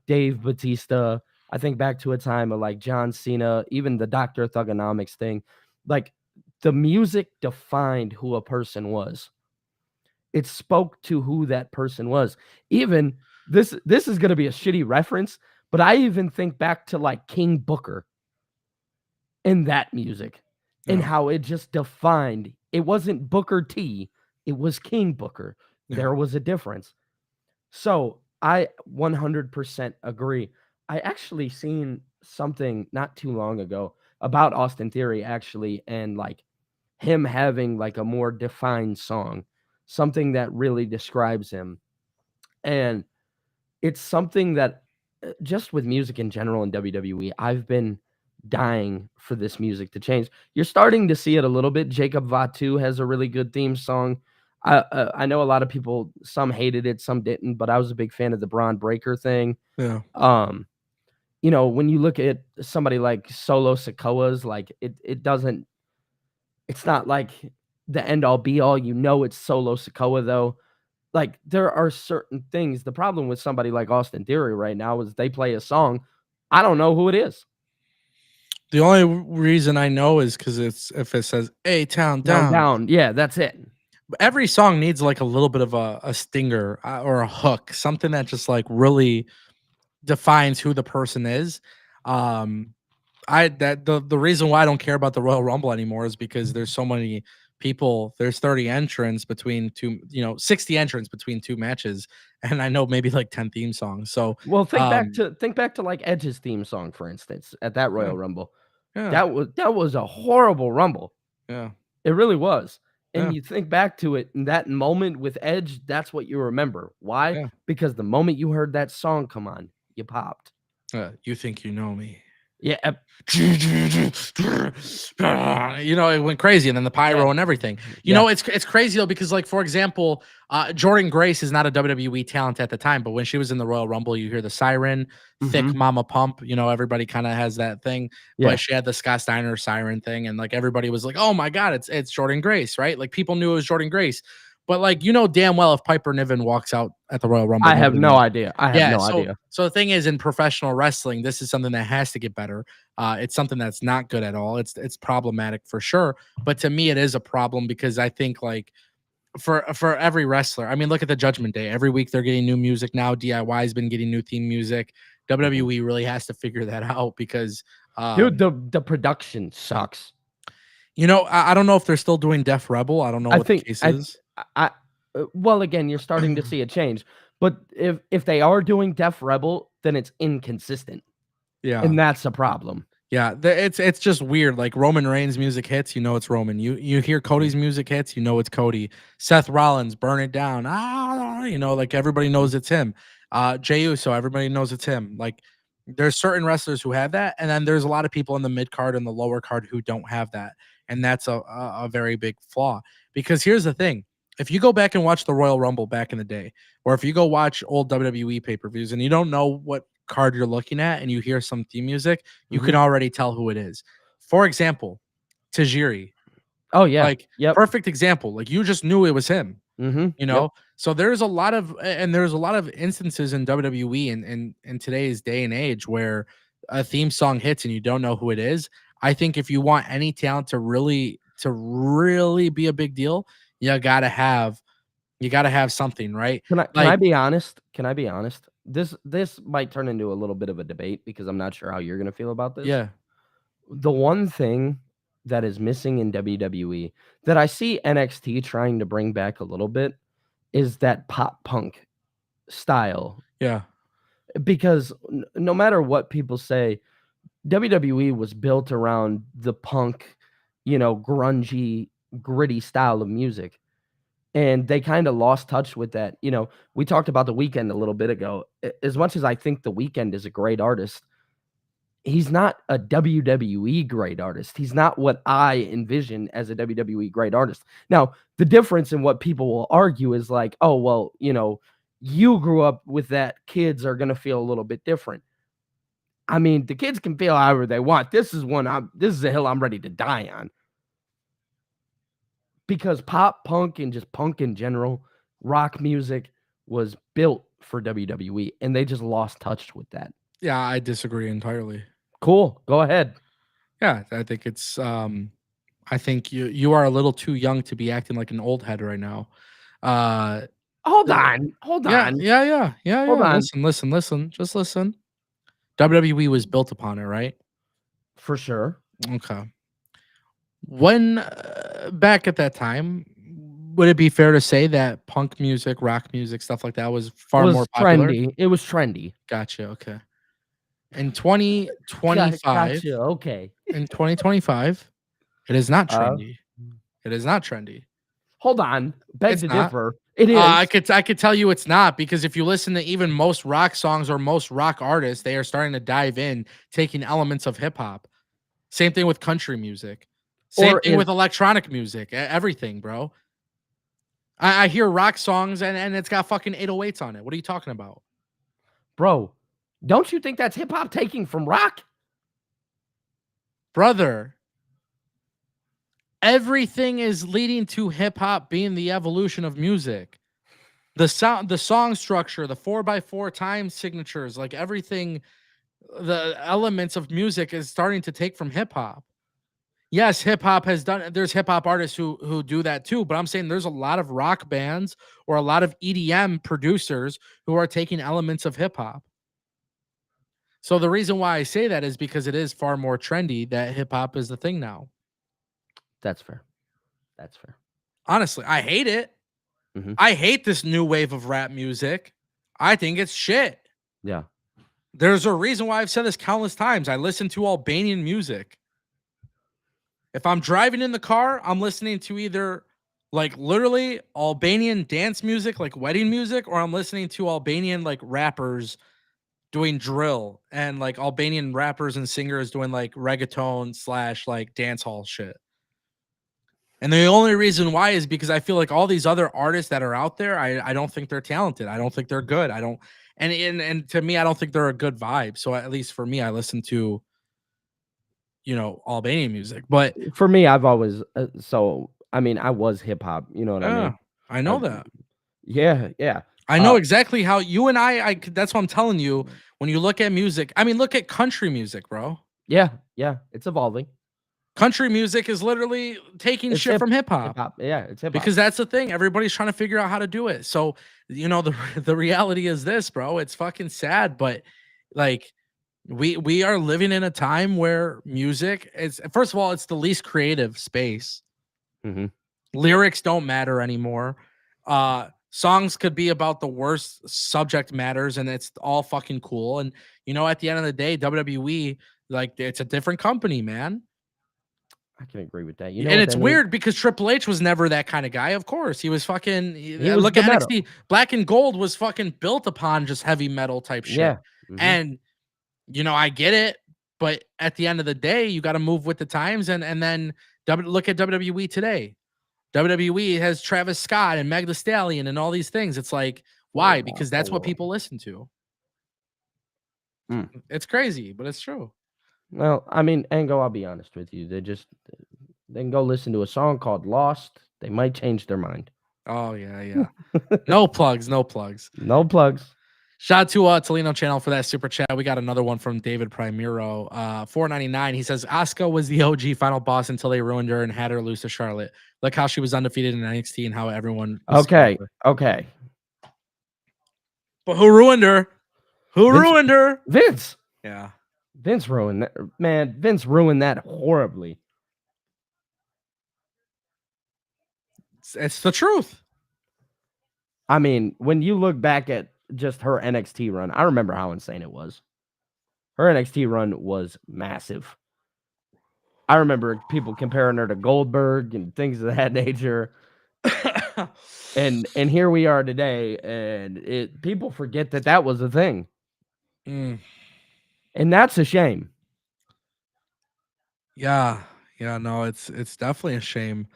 Dave Bautista. I think back to a time of like John Cena, even the Dr. Thugonomics thing. Like the music defined who a person was. It spoke to who that person was. Even this is going to be a shitty reference, but I even think back to like King Booker and that music and how it just defined. It wasn't Booker T, it was King Booker. There was a difference. So I 100% agree. I actually seen something not too long ago about Austin Theory actually, and like him having like a more defined song, something that really describes him. And it's something that just with music in general in WWE, I've been dying for this music to change. You're starting to see it a little bit. Jacob Vatu has a really good theme song. I know a lot of people, some hated it, some didn't, but I was a big fan of the Braun Breaker thing. Yeah. You know, when you look at somebody like Solo Sikoa's, like it doesn't, it's not like the end all be all. You know, it's Solo Sikoa though. Like there are certain things. The problem with somebody like Austin Theory right now is they play a song, I don't know who it is. The only reason I know is because it's if it says "A Town Down." Yeah, that's it. Every song needs like a little bit of a stinger or a hook, something that just like really defines who the person is. The reason why I don't care about the Royal Rumble anymore is because there's so many people. There's 30 entrants between 60 entrants between two matches, and I know maybe like 10 theme songs. So well, think back to like Edge's theme song, for instance, at that Royal Rumble. Yeah. That was a horrible Rumble. Yeah, it really was. And you think back to it in that moment with Edge, that's what you remember. Why? Yeah. Because the moment you heard that song come on, you popped. You think you know me. Yeah. It went crazy, and then the pyro and everything. You know, it's crazy though, because like, for example, Jordan Grace is not a WWE talent at the time, but when she was in the Royal Rumble, you hear the siren, thick mama pump, everybody kind of has that thing. But she had the Scott Steiner siren thing, and like everybody was like, oh my God, it's Jordan Grace, right? Like people knew it was Jordan Grace. But like, damn well if Piper Niven walks out at the Royal Rumble, I have no idea. Idea. So the thing is, in professional wrestling, this is something that has to get better. It's something that's not good at all. It's problematic for sure. But to me, it is a problem because I think like for every wrestler, I mean, look at the Judgment Day. Every week they're getting new music now. DIY has been getting new theme music. WWE really has to figure that out because dude, the production sucks. I don't know if they're still doing Def Rebel. I don't know what the case is. Well, again, you're starting to see a change, but if they are doing Def Rebel, then it's inconsistent. Yeah, and that's a problem. Yeah, it's just weird. Like Roman Reigns' music hits, it's Roman. You hear Cody's music hits, it's Cody. Seth Rollins, Burn It Down. Like everybody knows it's him. Jey Uso, everybody knows it's him. Like there's certain wrestlers who have that, and then there's a lot of people in the mid card and the lower card who don't have that, and that's a very big flaw. Because here's the thing. If you go back and watch the Royal Rumble back in the day, or if you go watch old WWE pay-per-views and you don't know what card you're looking at and you hear some theme music, you can already tell who it is. For example, Tajiri. Oh, yeah. Like, Yep. perfect example. Like, you just knew it was him, Mhm. you Yep. know? So there's a lot of and there's a lot of instances in WWE and in today's day and age where a theme song hits and you don't know who it is. I think if you want any talent to really be a big deal, you gotta have you gotta have something, right? Can I Like, be honest? Can I be honest? This might turn into a little bit of a debate because I'm not sure how you're gonna feel about this. yeah, The one thing that is missing in WWE that I see NXT trying to bring back a little bit is that pop punk style. yeah, Because no matter what people say, WWE was built around the punk, grungy, gritty style of music. And they kinda lost touch with that. We talked about The Weeknd a little bit ago. As much as I think The Weeknd is a great artist, he's not a WWE great artist. He's not what I envision as a WWE great artist. Now, the difference in what people will argue is like, "Oh, well, you grew up with that. Kids are gonna feel a little bit different." I mean, the kids can feel however they want. This is a hill I'm ready to die on. Because pop punk and just punk in general, rock music was built for WWE, and they just lost touch with that. yeah, I disagree entirely. Cool, go ahead. Yeah, I think I think you are a little too young to be acting like an old head right now. Uh, Hold the on, hold Yeah, on, yeah, yeah, yeah, hold yeah. on. Listen, listen, listen. Just listen. WWE was built upon it, right? For sure. Okay. When back at that time, would it be fair to say that punk music, rock music, stuff like that was far more Was popular? trendy. It was trendy. Gotcha. Okay. In Gotcha, okay. 2025, it is not Uh, trendy. It is not trendy. Hold on, beg It's to not. differ. It I is. could I could tell you it's not because if you listen to even most rock songs or most rock artists, they are starting to dive in, taking elements of hip hop. Same thing with country music. Same Or thing is with electronic music. Everything, bro. I hear rock songs and it's got fucking 808s on it. What are you talking about, bro, don't you think that's hip hop taking from rock? brother? Everything is leading to hip hop being the evolution of music. The sound, the song structure, the 4x4 time signatures, like everything, the elements of music is starting to take from hip hop. Yes, hip hop has done there's hip hop artists who do that too, but I'm saying there's a lot of rock bands or a lot of EDM producers who are taking elements of hip hop. So the reason why I say that is because it is far more trendy that hip hop is the thing now. That's fair. That's fair. Honestly, I hate it. Mhm. I hate this new wave of rap music. I think it's shit. Yeah. There's a reason why I've said this countless times. I listen to Albanian music. If I'm driving in the car, I'm listening to either like literally Albanian dance music, like wedding music, or I'm listening to Albanian like rappers doing drill and like Albanian rappers and singers doing like reggaeton slash like dance hall shit. And the only reason why is because I feel like all these other artists that are out there, I don't think they're talented. I don't think they're good. I don't and to me, I don't think they're a good vibe. So at least for me, I listen to, Albanian music. But For me, I've always I mean, I was hip hop, you know what I yeah, mean? I Uh, know that. yeah, yeah. I know Uh, exactly how you and that's what I'm telling you. When you look at music, I mean, look at country music, bro. yeah, yeah, it's evolving. Country music is literally taking It's shit from hip hip hop hop. Yeah, it's hip hop. because that's the thing. Everybody's trying to figure out how to do it. So, the reality is this, bro. It's fucking sad, but like we are living in a time where music is first of all, it's the least creative space. Mhm. Lyrics don't matter anymore. Songs could be about the worst subject matters and it's all fucking cool. And at the end of the day, WWE, like, it's a different company, man. I can agree with that. You know And what it's that means? weird because Triple H was never that kind of guy. Of course, he was fucking He was look the at metal. NXT. Black and Gold was fucking built upon just heavy metal type shit. Yeah. Mhm. And I get it, but at the end of the day, you got to move with the times and then look at WWE today. WWE has Travis Scott and Meg Thee Stallion and all these things. It's like, why? Because that's what people listen to. Mm. It's crazy, but it's true. Well, I mean, Ango, I'll be honest with you. they can go listen to a song called Lost. They might change their mind. Oh yeah. No plugs, no plugs. No plugs. Shout out to Tolino Channel for that super chat. We got another one from David Primero. $4.99. He says Asuka was the OG final boss until they ruined her and had her lose to Charlotte. Look how she was undefeated in NXT and how everyone was Okay. Okay. But who ruined her? Who ruined her? Vince. Yeah. Vince ruined that. Man, Vince ruined that horribly. It's the truth. I mean, when you look back at just her NXT run, I remember how insane it was. Her NXT run was massive. I remember people comparing her to Goldberg and things of that nature. and here we are today, and people forget that was a thing. Mm. And that's a shame. Yeah. Yeah, no, it's definitely a shame.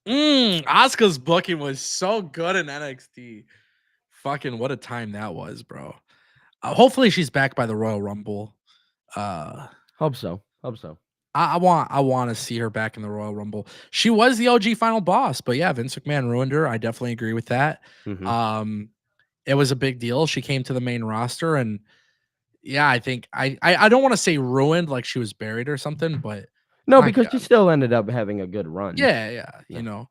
Asuka's booking was so good in NXT. Fucking what a time that was, bro. Hopefully she's back by the Royal Rumble. Hope so. I want to see her back in the Royal Rumble. She was the OG final boss, but yeah, Vince McMahon ruined her. I definitely agree with that. Mm-hmm. It was a big deal. She came to the main roster, and yeah, I think I don't want to say ruined like she was buried or something, but No, my because God. she still ended up having a good run. Yeah, you know.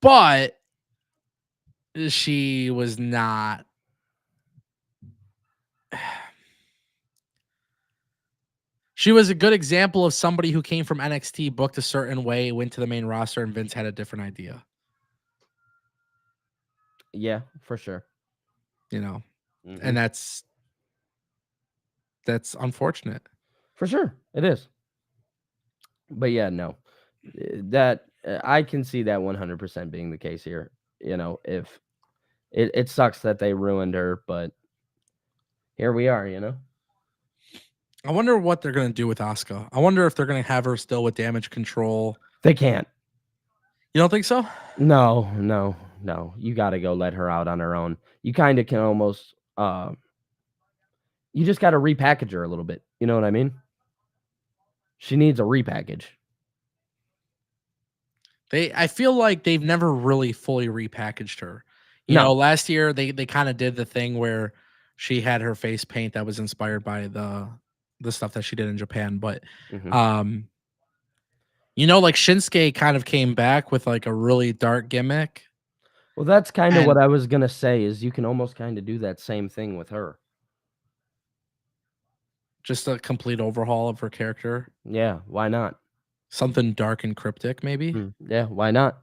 But she was not she was a good example of somebody who came from NXT, booked a certain way, went to the main roster, and Vince had a different idea. Yeah, for sure. You know, Mm-hmm. and that's unfortunate. For sure, it is. But yeah, no, that I can see that 100% being the case here. You know, if it sucks that they ruined her, but here we are. You know, I wonder what they're gonna do with Asuka. I wonder if they're gonna have her still with Damage Control. they can't. You don't think so? No. You got to go let her out on her own. You kind of can almost. You just got to repackage her a little bit. You know what I mean? She needs a repackage. I feel like they've never really fully repackaged her. You know, last year they kind of did the thing where she had her face paint that was inspired by the stuff that she did in Japan, but you know, like Shinsuke kind of came back with like a really dark gimmick. Well, that's kind of what I was gonna say. Is you can almost kind of do that same thing with her. Just a complete overhaul of her character. Yeah, why not? Something dark and cryptic, maybe. Yeah, why not?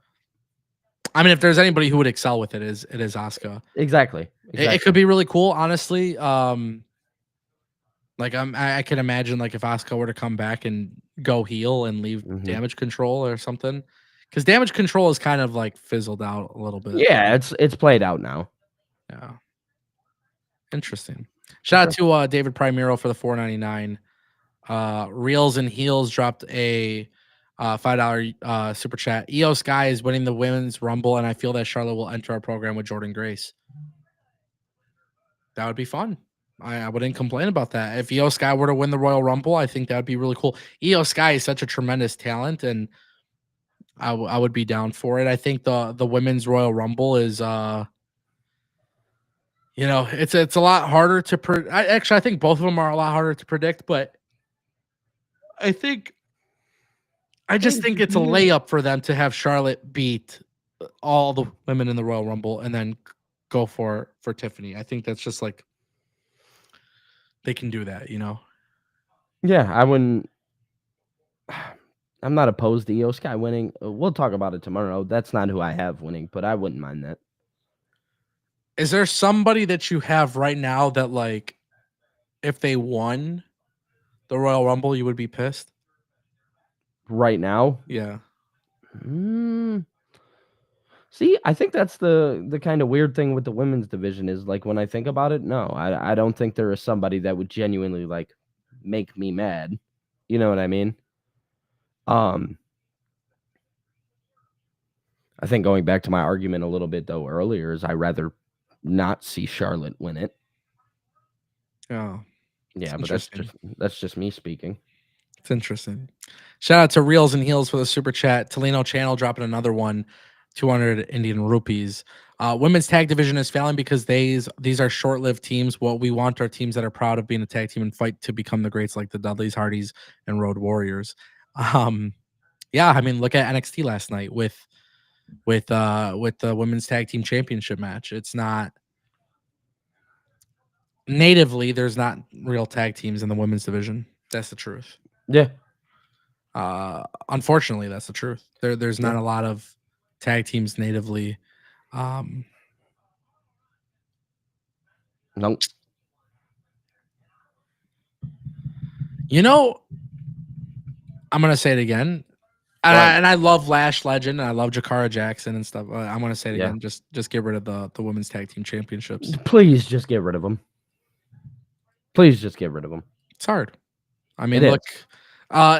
I mean, if there's anybody who would excel with it, is Asuka. Exactly. It could be really cool, honestly. Like I can imagine like if Asuka were to come back and go heel and leave Damage Control or something, because Damage Control is kind of like fizzled out a little bit. Yeah, it's played out now. Yeah, interesting. Shout out to David Primero for the $4.99. Reels and Heels dropped a $5 super chat. Io Sky is winning the women's rumble, and I feel that Charlotte will enter our program with Jordan Grace. That would be fun. I wouldn't complain about that. If Io Sky were to win the Royal Rumble, I think that would be really cool. Io Sky is such a tremendous talent, and I would be down for it. I think the women's Royal Rumble is you know, it's a lot harder to actually I think both of them are a lot harder to predict, but I just think it's a layup for them to have Charlotte beat all the women in the Royal Rumble and then go for Tiffany. I think that's just like they can do that, you know. Yeah, I wouldn't. I'm not opposed to Io Sky winning. We'll talk about it tomorrow. That's not who I have winning, but I wouldn't mind that. Is there somebody that you have right now that like if they won the Royal Rumble, you would be pissed? Right now? Yeah. See, I think that's the kind of weird thing with the women's division is like when I think about it, no, I don't think there is somebody that would genuinely like make me mad. You know what I mean? I think going back to my argument a little bit though earlier is I rather not see Charlotte win it. Yeah. Yeah, but that's just me speaking. It's interesting. Shout out to Reels and Heels for the super chat. Tolino Channel dropping another one, 200 Indian rupees. Women's tag division is failing because these are short-lived teams. What we want are teams that are proud of being a tag team and fight to become the greats, like the Dudleys, Hardys, and Road Warriors. Yeah, I mean, look at NXT last night with the women's tag team championship match. It's not natively, there's not real tag teams in the women's division. That's the truth. Yeah. Unfortunately, that's the truth. There's not Yeah. a lot of tag teams natively. Nope. You know, I'm gonna say it again. And I love Lash Legend and I love Jakara Jackson and stuff. I'm gonna say it Yeah. again. Just get rid of the women's tag team championships. Please just get rid of them. Please just get rid of them. It's hard. I mean, It look, is.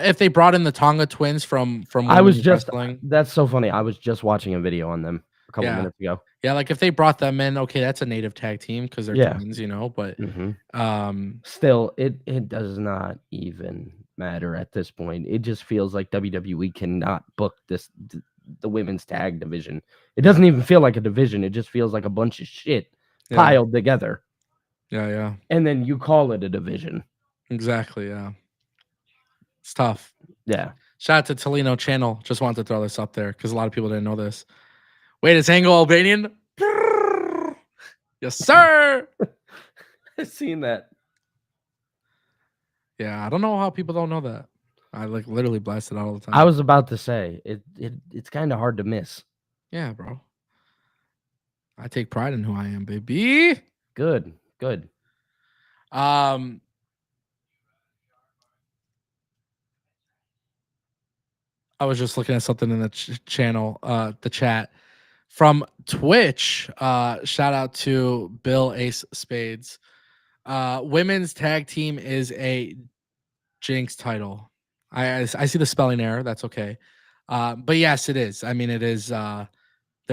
if they brought in the Tonga twins from I was women's just wrestling, that's so funny. I was just watching a video on them a couple yeah, minutes ago. yeah, like if they brought them in, okay, that's a native tag team because they're Yeah. twins, you know. But Mhm. Still, it does not even matter at this point. It just feels like WWE cannot book the women's tag division. It doesn't even feel like a division. It just feels like a bunch of shit piled together. Yeah, And then you call it a division. exactly. Yeah, it's tough. Yeah. Shout out to Tolino Channel. Just wanted to throw this up there because a lot of people didn't know this. Wait, is Ango Albanian? Yes, sir. I've seen that. Yeah, I don't know how people don't know that. I like literally blast it all the time. I was about to say it's kind of hard to miss. Yeah, bro. I take pride in who I am, baby. Good. I was just looking at something in the channel, the chat from Twitch. Shout out to Bill Ace Spades. Women's tag team is a Jinx title. I see the spelling error. That's okay. But yes, it is. I mean, it is. There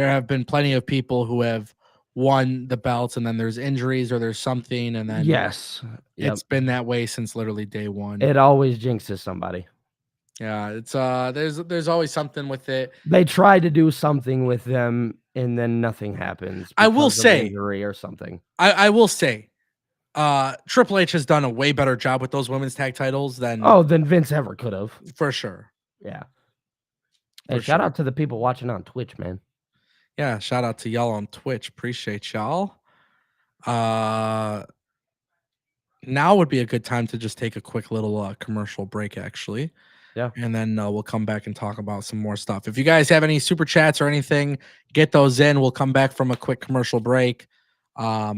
have been plenty of people who have won the belts, and then there's injuries or there's something, and then Yes. it's been that way since literally day one. It always jinxes somebody. Yeah, it's there's always something with it. They try to do something with them and then nothing happens. I will because of say injury or something. I will say, Triple H has done a way better job with those women's tag titles than Vince ever could have. for sure. Yeah. Hey, shout out to the people watching on Twitch, man. Yeah, shout out to y'all on Twitch. Appreciate y'all. Now would be a good time to just take a quick little commercial break, actually. Yeah. And then we'll come back and talk about some more stuff. If you guys have any super chats or anything, get those in. We'll come back from a quick commercial break. Yeah.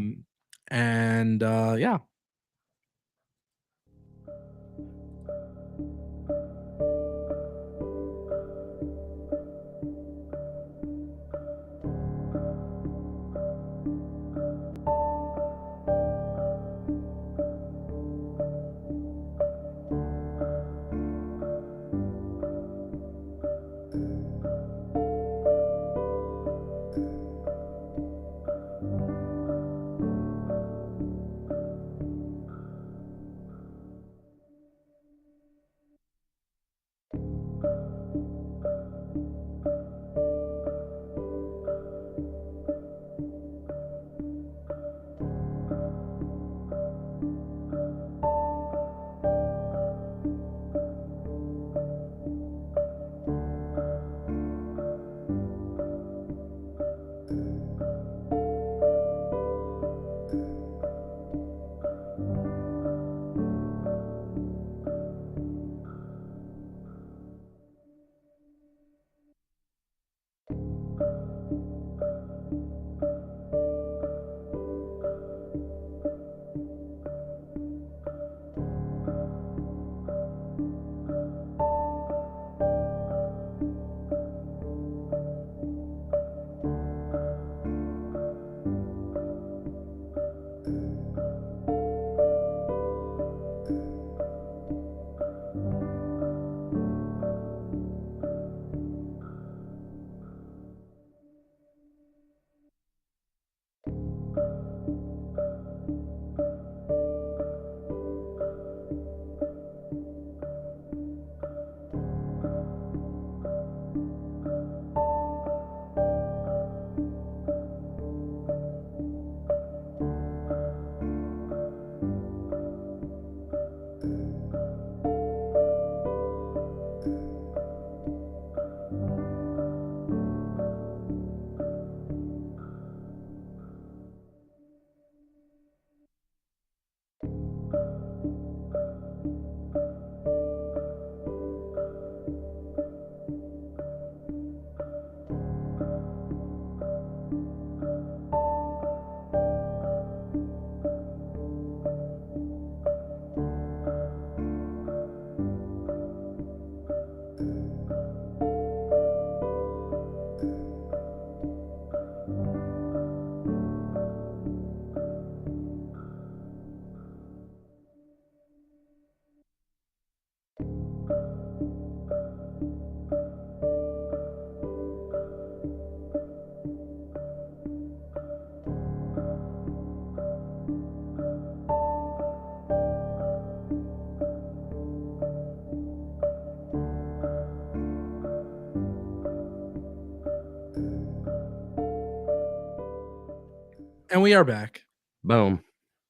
And we are back. Boom.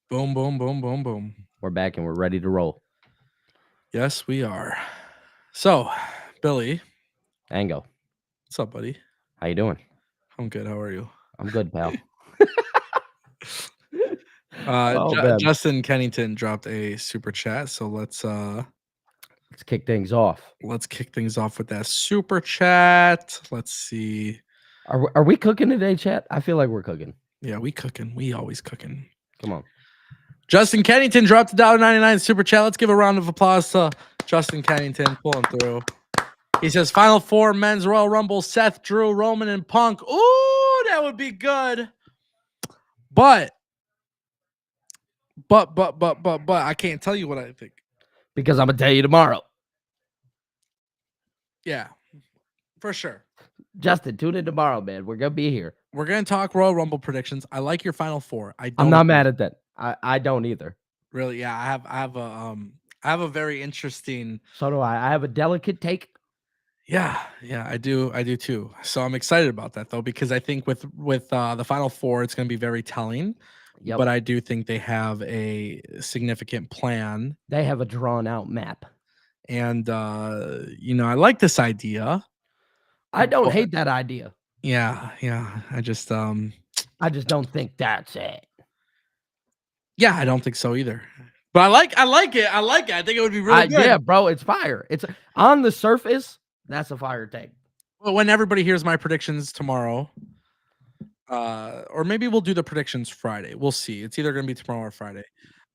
Boom, boom, boom, boom, boom. We're back and we're ready to roll. Yes, we are. So, Billy, Ango, what's up, buddy? how you doing? I'm good. How are you? I'm good, pal. Oh, man. Justin Kennington dropped a super chat, so let's kick things off. kick things off with that super chat. Let's see. Are we cooking today, chat? I feel like we're cooking. Yeah, we cooking. We always cooking. Come on. Justin Kennington dropped a $1.99 super chat. Let's give a round of applause to Justin Kennington pulling through. He says, Final Four Men's Royal Rumble, Seth, Drew, Roman, and Punk. Ooh, that would be good. But I can't tell you what I think. Because I'm going to tell you tomorrow. Yeah, for sure. Justin, tune in tomorrow, man. We're going to be here. We're going to talk Royal Rumble predictions. I like your Final Four. I'm not mad at that. I don't either. Really, yeah. I have a very interesting. So do I. I have a delicate take. Yeah, I do too. So I'm excited about that though, because I think with the Final Four, it's going to be very telling. Yep. But I do think they have a significant plan. They have a drawn out map. And I like this idea. I don't hate that idea. Yeah. I just don't think that's it. Yeah, I don't think so either. But I like it. I like it. I think it would be really good. Yeah, bro, it's fire. It's on the surface. That's a fire take. Well, when everybody hears my predictions tomorrow, or maybe we'll do the predictions Friday. We'll see. It's either going to be tomorrow or Friday.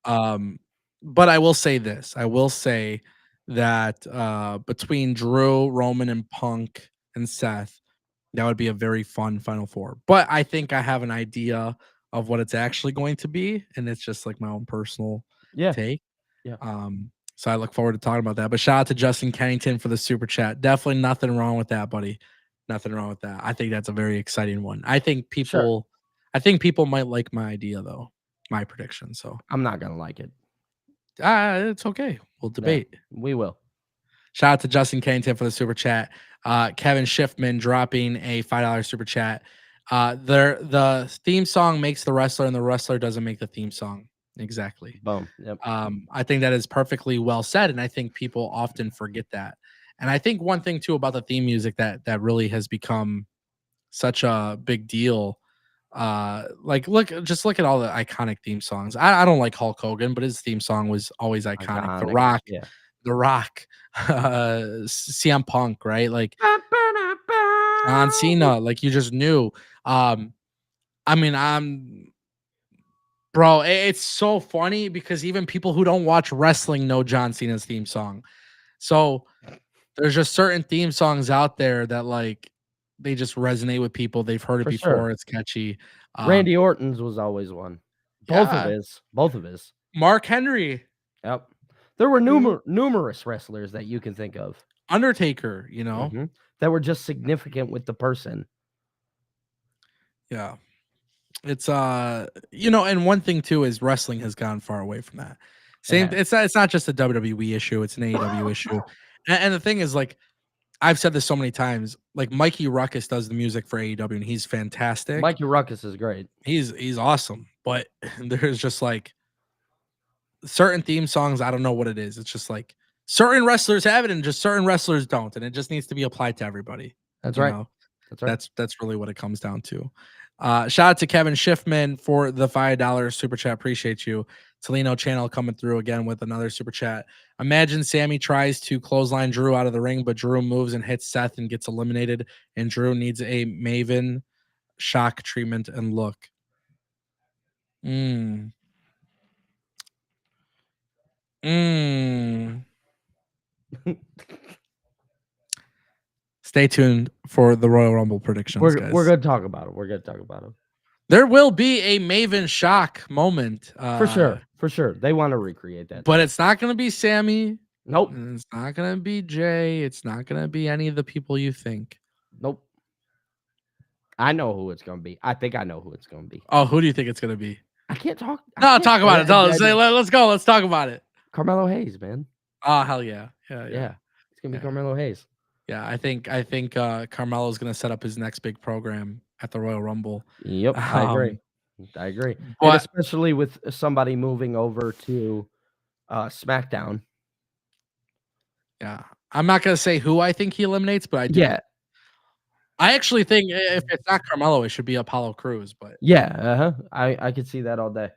But I will say this. I will say that between Drew, Roman, and Punk and Seth, that would be a very fun Final Four. But I think I have an idea of what it's actually going to be, and it's just like my own personal take. Yeah. So I look forward to talking about that. But shout out to Justin Kennington for the super chat. Definitely nothing wrong with that, buddy. Nothing wrong with that. I think that's a very exciting one. I think people might like my idea though, my prediction. So I'm not gonna like it. It's okay. We'll debate. Yeah, we will. Shout out to Justin Kennington for the super chat. Kevin Schiffman dropping a $5 super chat. The theme song makes the wrestler, and the wrestler doesn't make the theme song. Exactly. Boom. Yep. I think that is perfectly well said, and I think people often forget that. And I think one thing too about the theme music that really has become such a big deal. Look at all the iconic theme songs. I don't like Hulk Hogan, but his theme song was always iconic. The Rock, CM Punk, right? Like John Cena, like you just knew. Bro, it's so funny because even people who don't watch wrestling know John Cena's theme song. So there's just certain theme songs out there that like they just resonate with people. They've heard it before. Sure. It's catchy. Randy Orton's was always one. Both of his. Mark Henry. Yep. There were numerous wrestlers that you can think of. Undertaker, that were just significant with the person. Yeah. It's and one thing too is wrestling has gone far away from that. It's not just a WWE issue, it's an AEW issue. And the thing is, like, I've said this so many times, like Mikey Ruckus does the music for AEW and he's fantastic. Mikey Ruckus is great. He's awesome, but there's just like certain theme songs, I don't know what it is. It's just like certain wrestlers have it and just certain wrestlers don't, and it just needs to be applied to everybody. That's right. That's right. That's really what it comes down to. Shout out to Kevin Schiffman for the $5 super chat. Appreciate you. Tolino Channel coming through again with another super chat. Imagine Sammy tries to clothesline Drew out of the ring, but Drew moves and hits Seth and gets eliminated, and Drew needs a Maven shock treatment and look. Stay tuned for the Royal Rumble predictions, guys. We're going to talk about it. There will be a Maven shock moment. For sure. They want to recreate that. But it's not going to be Sammy. Nope. It's not going to be Jay. It's not going to be any of the people you think. Nope. I know who it's going to be. I think I know who it's going to be. Oh, who do you think it's going to be? I can't talk. Talk about it. Let's go. Let's talk about it. Carmelo Hayes, man. Oh, hell yeah. Yeah. It's going to be Carmelo Hayes. Yeah, I think Carmelo's going to set up his next big program at the Royal Rumble. Yep, I agree. I agree, and But especially with somebody moving over to, SmackDown. yeah, I'm not gonna say who I think he eliminates, but I do. Yeah, I actually think if it's not Carmelo, it should be Apollo Crews, but yeah, uh-huh, I could see that all day.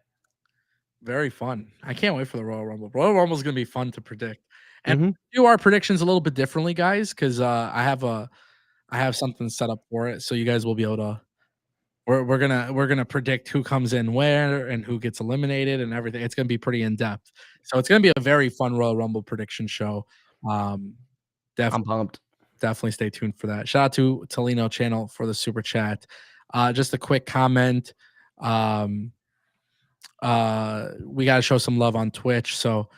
very fun. I can't wait for the Royal Rumble. Royal Rumble is gonna be fun to predict, and Mhm. do our predictions a little bit differently, guys, because I have something set up for it, so you guys will be able to. We're gonna predict who comes in where and who gets eliminated and everything. It's gonna be pretty in depth, so it's gonna be a very fun Royal Rumble prediction show. Um, I'm definitely. pumped. Definitely stay tuned for that. Shout out to Tolino channel for the super chat. Just a quick comment. Um, we got to show some love on Twitch. So,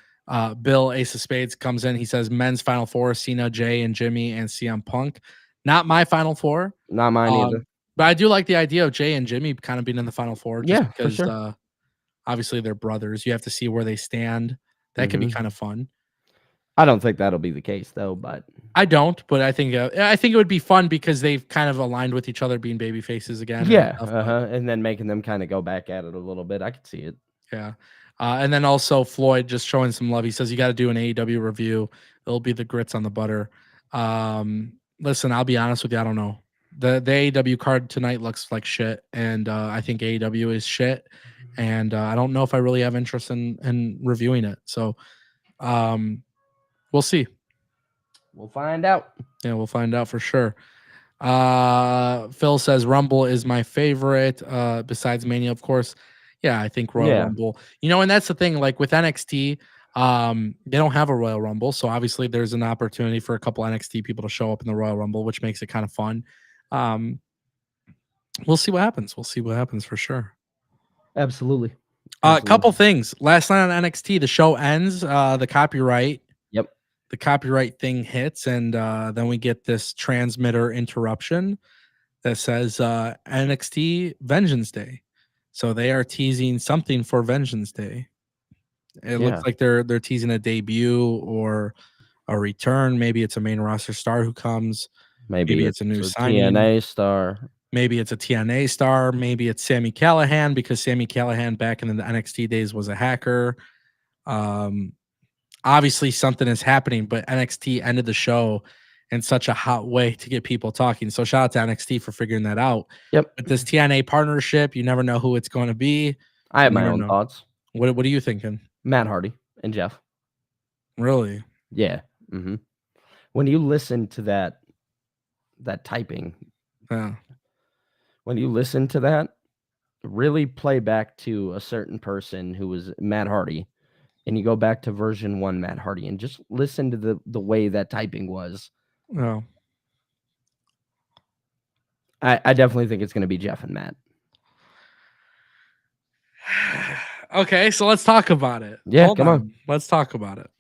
Bill Ace of Spades comes in. He says men's final four: Cena, Jay, and Jimmy, and CM Punk. Not my final four, Not mine either. but I do like the idea of Jay and Jimmy kind of being in the final four, just Yeah, for because sure. obviously they're brothers. You have to see where they stand. That could be Mhm. kind of fun. I don't think that'll be the case though, but I don't, but I think it would be fun because they've kind of aligned with each other being baby faces again and yeah, stuff. But uh-huh, and then making them kinda go back at it a little bit, I could see it. yeah, and then also Floyd just showing some love. He says you got to do an AEW review. It'll be the grits on the butter. Listen, I'll be honest with you. I don't know. The AEW card tonight looks like shit, and I think AEW is shit. And I don't know if I really have interest in reviewing it. So um, we'll see. We'll find out. Yeah, we'll find out for sure. Phil says Rumble is my favorite, besides Mania, of course. Yeah, I think Royal Yeah. Rumble. You know, and that's the thing, like with NXT, they don't have a Royal Rumble, so obviously there's an opportunity for a couple NXT people to show up in the Royal Rumble, which makes it kind of fun. Um, we'll see what happens. We'll see what happens for sure. Absolutely. A couple Absolutely. things. Last night on NXT, the show ends. Yep. The copyright thing hits, and then we get this transmitter interruption that says NXT Vengeance Day. So they are teasing something for Vengeance Day. It looks Yeah. like they're teasing a debut or a return. Maybe it's a main roster star who comes. Maybe Maybe it's it's a new a signing. TNA star. Maybe it's a TNA star. Maybe it's Sammy Callahan because Sammy Callahan back in the NXT days was a hacker. Um, Obviously something is happening, but NXT ended the show in such a hot way to get people talking. So shout out to NXT for figuring that out. Yep. With this TNA partnership, you never know who it's going to be. I You have my never own know. thoughts. What are you thinking? Matt Hardy and Jeff. Really? Yeah. Mhm. When you listen to that typing, Yeah. when you listen to that, really play back to a certain person who was Matt Hardy, and you go back to version 1 Matt Hardy and just listen to the way that typing was. Oh. I definitely think it's gonna be Jeff and Matt. Okay, so let's talk about it. Yeah, Hold come on. on. Let's talk about it.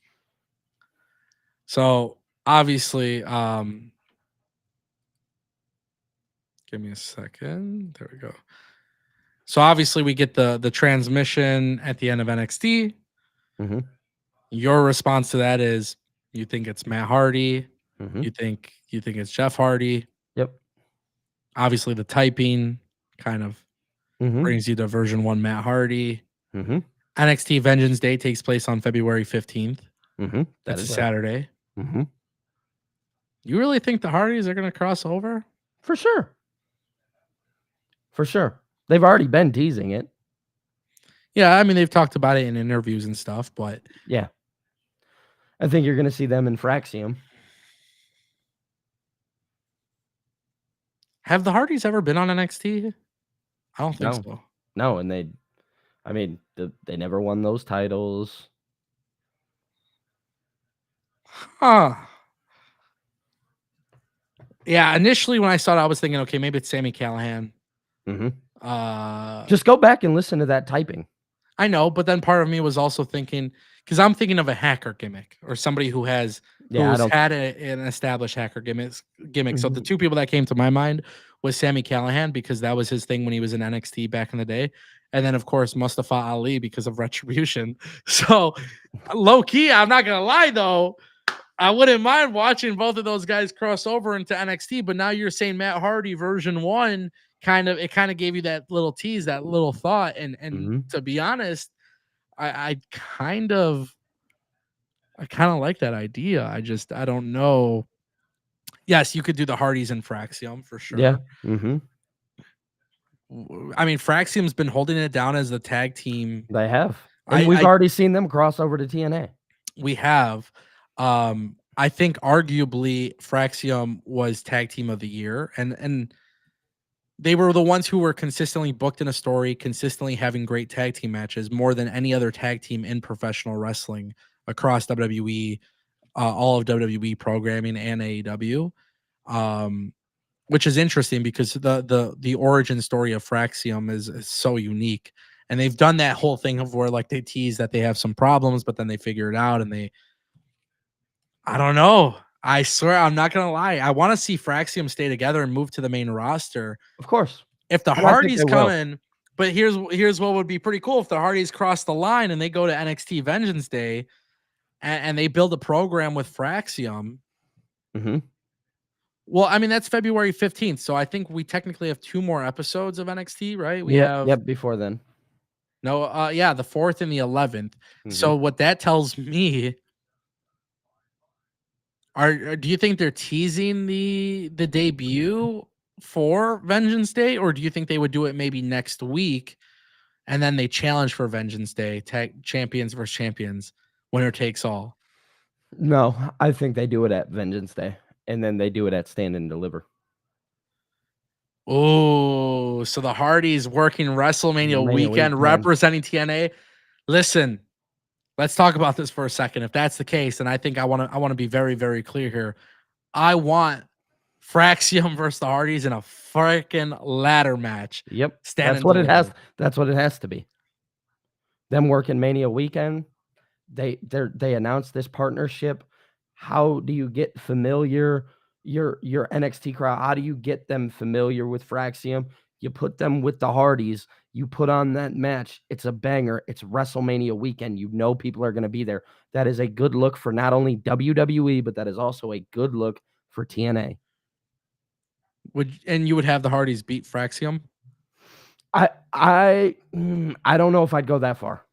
So obviously, give me a second. There we go. So obviously we get the transmission at the end of NXT. Mhm. Your response to that is you think it's Matt Hardy. Mhm. You think it's Jeff Hardy. Yep. Obviously, the typing kind of Mhm. brings you to version 1 Matt Hardy. Mhm. NXT Vengeance Day takes place on February 15th. Mhm. That That's a is right. Saturday. Mhm. You really think the Hardys are going to cross over? For sure. For sure. They've already been teasing it. Yeah, I mean they've talked about it in interviews and stuff, but Yeah. I think you're gonna see them in Fraxium. have the Hardys ever been on NXT? I don't think No. so. No, and they never won those titles. Huh. Yeah, initially when I saw it, I was thinking, okay, maybe it's Sammy Callahan. Mhm. Uh, Just go back and listen to that typing. I know, but then part of me was also thinking because I'm thinking of a hacker gimmick or somebody Yeah, I who's don't had an established hacker gimmick. So the Mhm. two people that came to my mind was Sammy Callahan because that was his thing when he was in NXT back in the day, and then of course Mustafa Ali because of Retribution. So low key, I'm not gonna lie though, I wouldn't mind watching both of those guys cross over into NXT. But now you're saying Matt Hardy version 1. kind of gave you that little tease, that little thought, and Hmm. to be honest, I kind of like that idea. I don't know. Yes, you could do the Hardys and Fraxium for Yeah. sure. Hmm. I mean, Fraxium's been holding it down as the tag team. They have, and we've I already seen them cross over to TNA. We have. I think arguably Fraxium was tag team of the year, and they were the ones who were consistently booked in a story, consistently having great tag team matches more than any other tag team in professional wrestling across WWE, all of WWE programming and AEW. Um, which is interesting because the origin story of Fraxium is so unique. And they've done that whole thing of where like they tease that they have some problems, but then they figure it out and I don't know. I swear I'm not gonna lie. I want to see Fraxium stay together and move to the main roster. Of course, If the and I think Hardys they come will. in, but here's what would be pretty cool if the Hardys cross the line and they go to NXT Vengeance Day and they build a program with Fraxium. Hmm. Well, I mean that's February 15th, so I think we technically have 2 more episodes of NXT, right? We Yep. have Yep. Before then. no, yeah, the 4th and the 11th. Hmm. So what that tells me do you think they're teasing the debut for Vengeance Day, or do you think they would do it maybe next week and then they challenge for Vengeance Day, tag champions versus champions, winner takes all? No, I think they do it at Vengeance Day, and then they do it at Stand and Deliver. Oh, so the Hardys working WrestleMania Mania weekend weekend. representing TNA. Listen, let's talk about this for a second. If that's the case, and I think I want to be very very clear here. I want Fraxium versus the Hardys in a freaking ladder match. Yep, Stand that's and what it has. deliver. That's what it has to be. Them working Mania weekend. They announced this partnership. How do you get familiar your NXT crowd? How do you get them familiar with Fraxium? You put them with the Hardys. You put on that match. It's a banger. It's WrestleMania weekend. You know people are going to be there. That is a good look for not only WWE, but that is also a good look for TNA. You would have the Hardys beat Fraxium? I don't know if I'd go that far.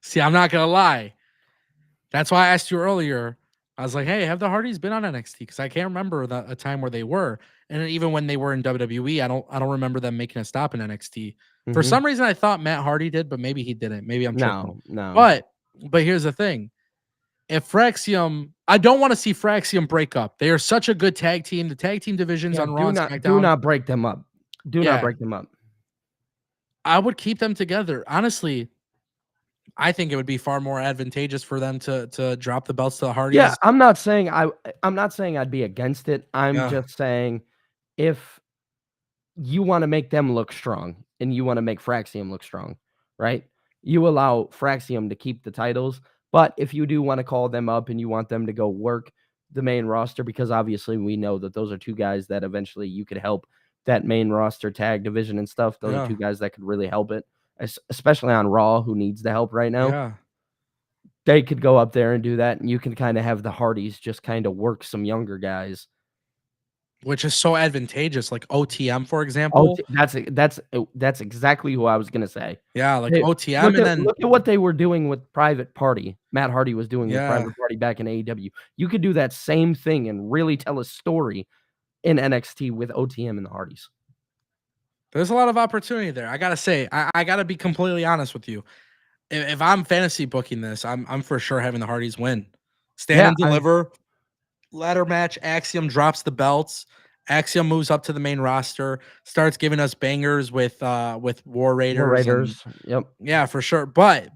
See, I'm not gonna lie. That's why I asked you earlier. I was like, "Hey, have the Hardys been on NXT?" Because I can't remember a time where they were, and even when they were in WWE, I don't remember them making a stop in NXT. For Mhm. some reason, I thought Matt Hardy did, but maybe he didn't. Maybe I'm tripping. No, no. But here's the thing: if Fraxium, I don't want to see Fraxium break up. They are such a good tag team. The tag team divisions Yeah, on Raw and do SmackDown. not break them up. Do not Yeah, break them up. I would keep them together. Honestly, I think it would be far more advantageous for them to drop the belts to the Yeah, Hardys. I'm not saying I'd be against it. I'm Yeah. just saying if you wanna make them look strong and you wanna make Fraxium look strong, right? You allow Fraxium to keep the titles, but if you do wanna call them up and you want them to go work the main roster, because obviously we know that those are 2 guys that eventually you could help that main roster tag division and stuff. Those are Yeah. 2 guys that could really help it, especially on Raw, who needs the help right now. Yeah. They could go up there and do that, and you can kinda have the Hardys just kinda work some younger guys. Which is so advantageous, like OTM, for example. OT that's exactly who I was gonna say. Yeah, like They OTM and then look at what they were doing with Private Party. Matt Hardy was doing with yeah. Private Party back in AEW. You could do that same thing and really tell a story in NXT with OTM and the Hardys. There's a lot of opportunity there. I gotta say, I gotta be completely honest with you. If I'm fantasy booking this, I'm for sure having the Hardys win. Stand Yeah, and deliver, ladder match, Axiom drops the belts. Axiom moves up to the main roster, starts giving us bangers with War War Raiders and Raiders. Yep. yeah, for sure. But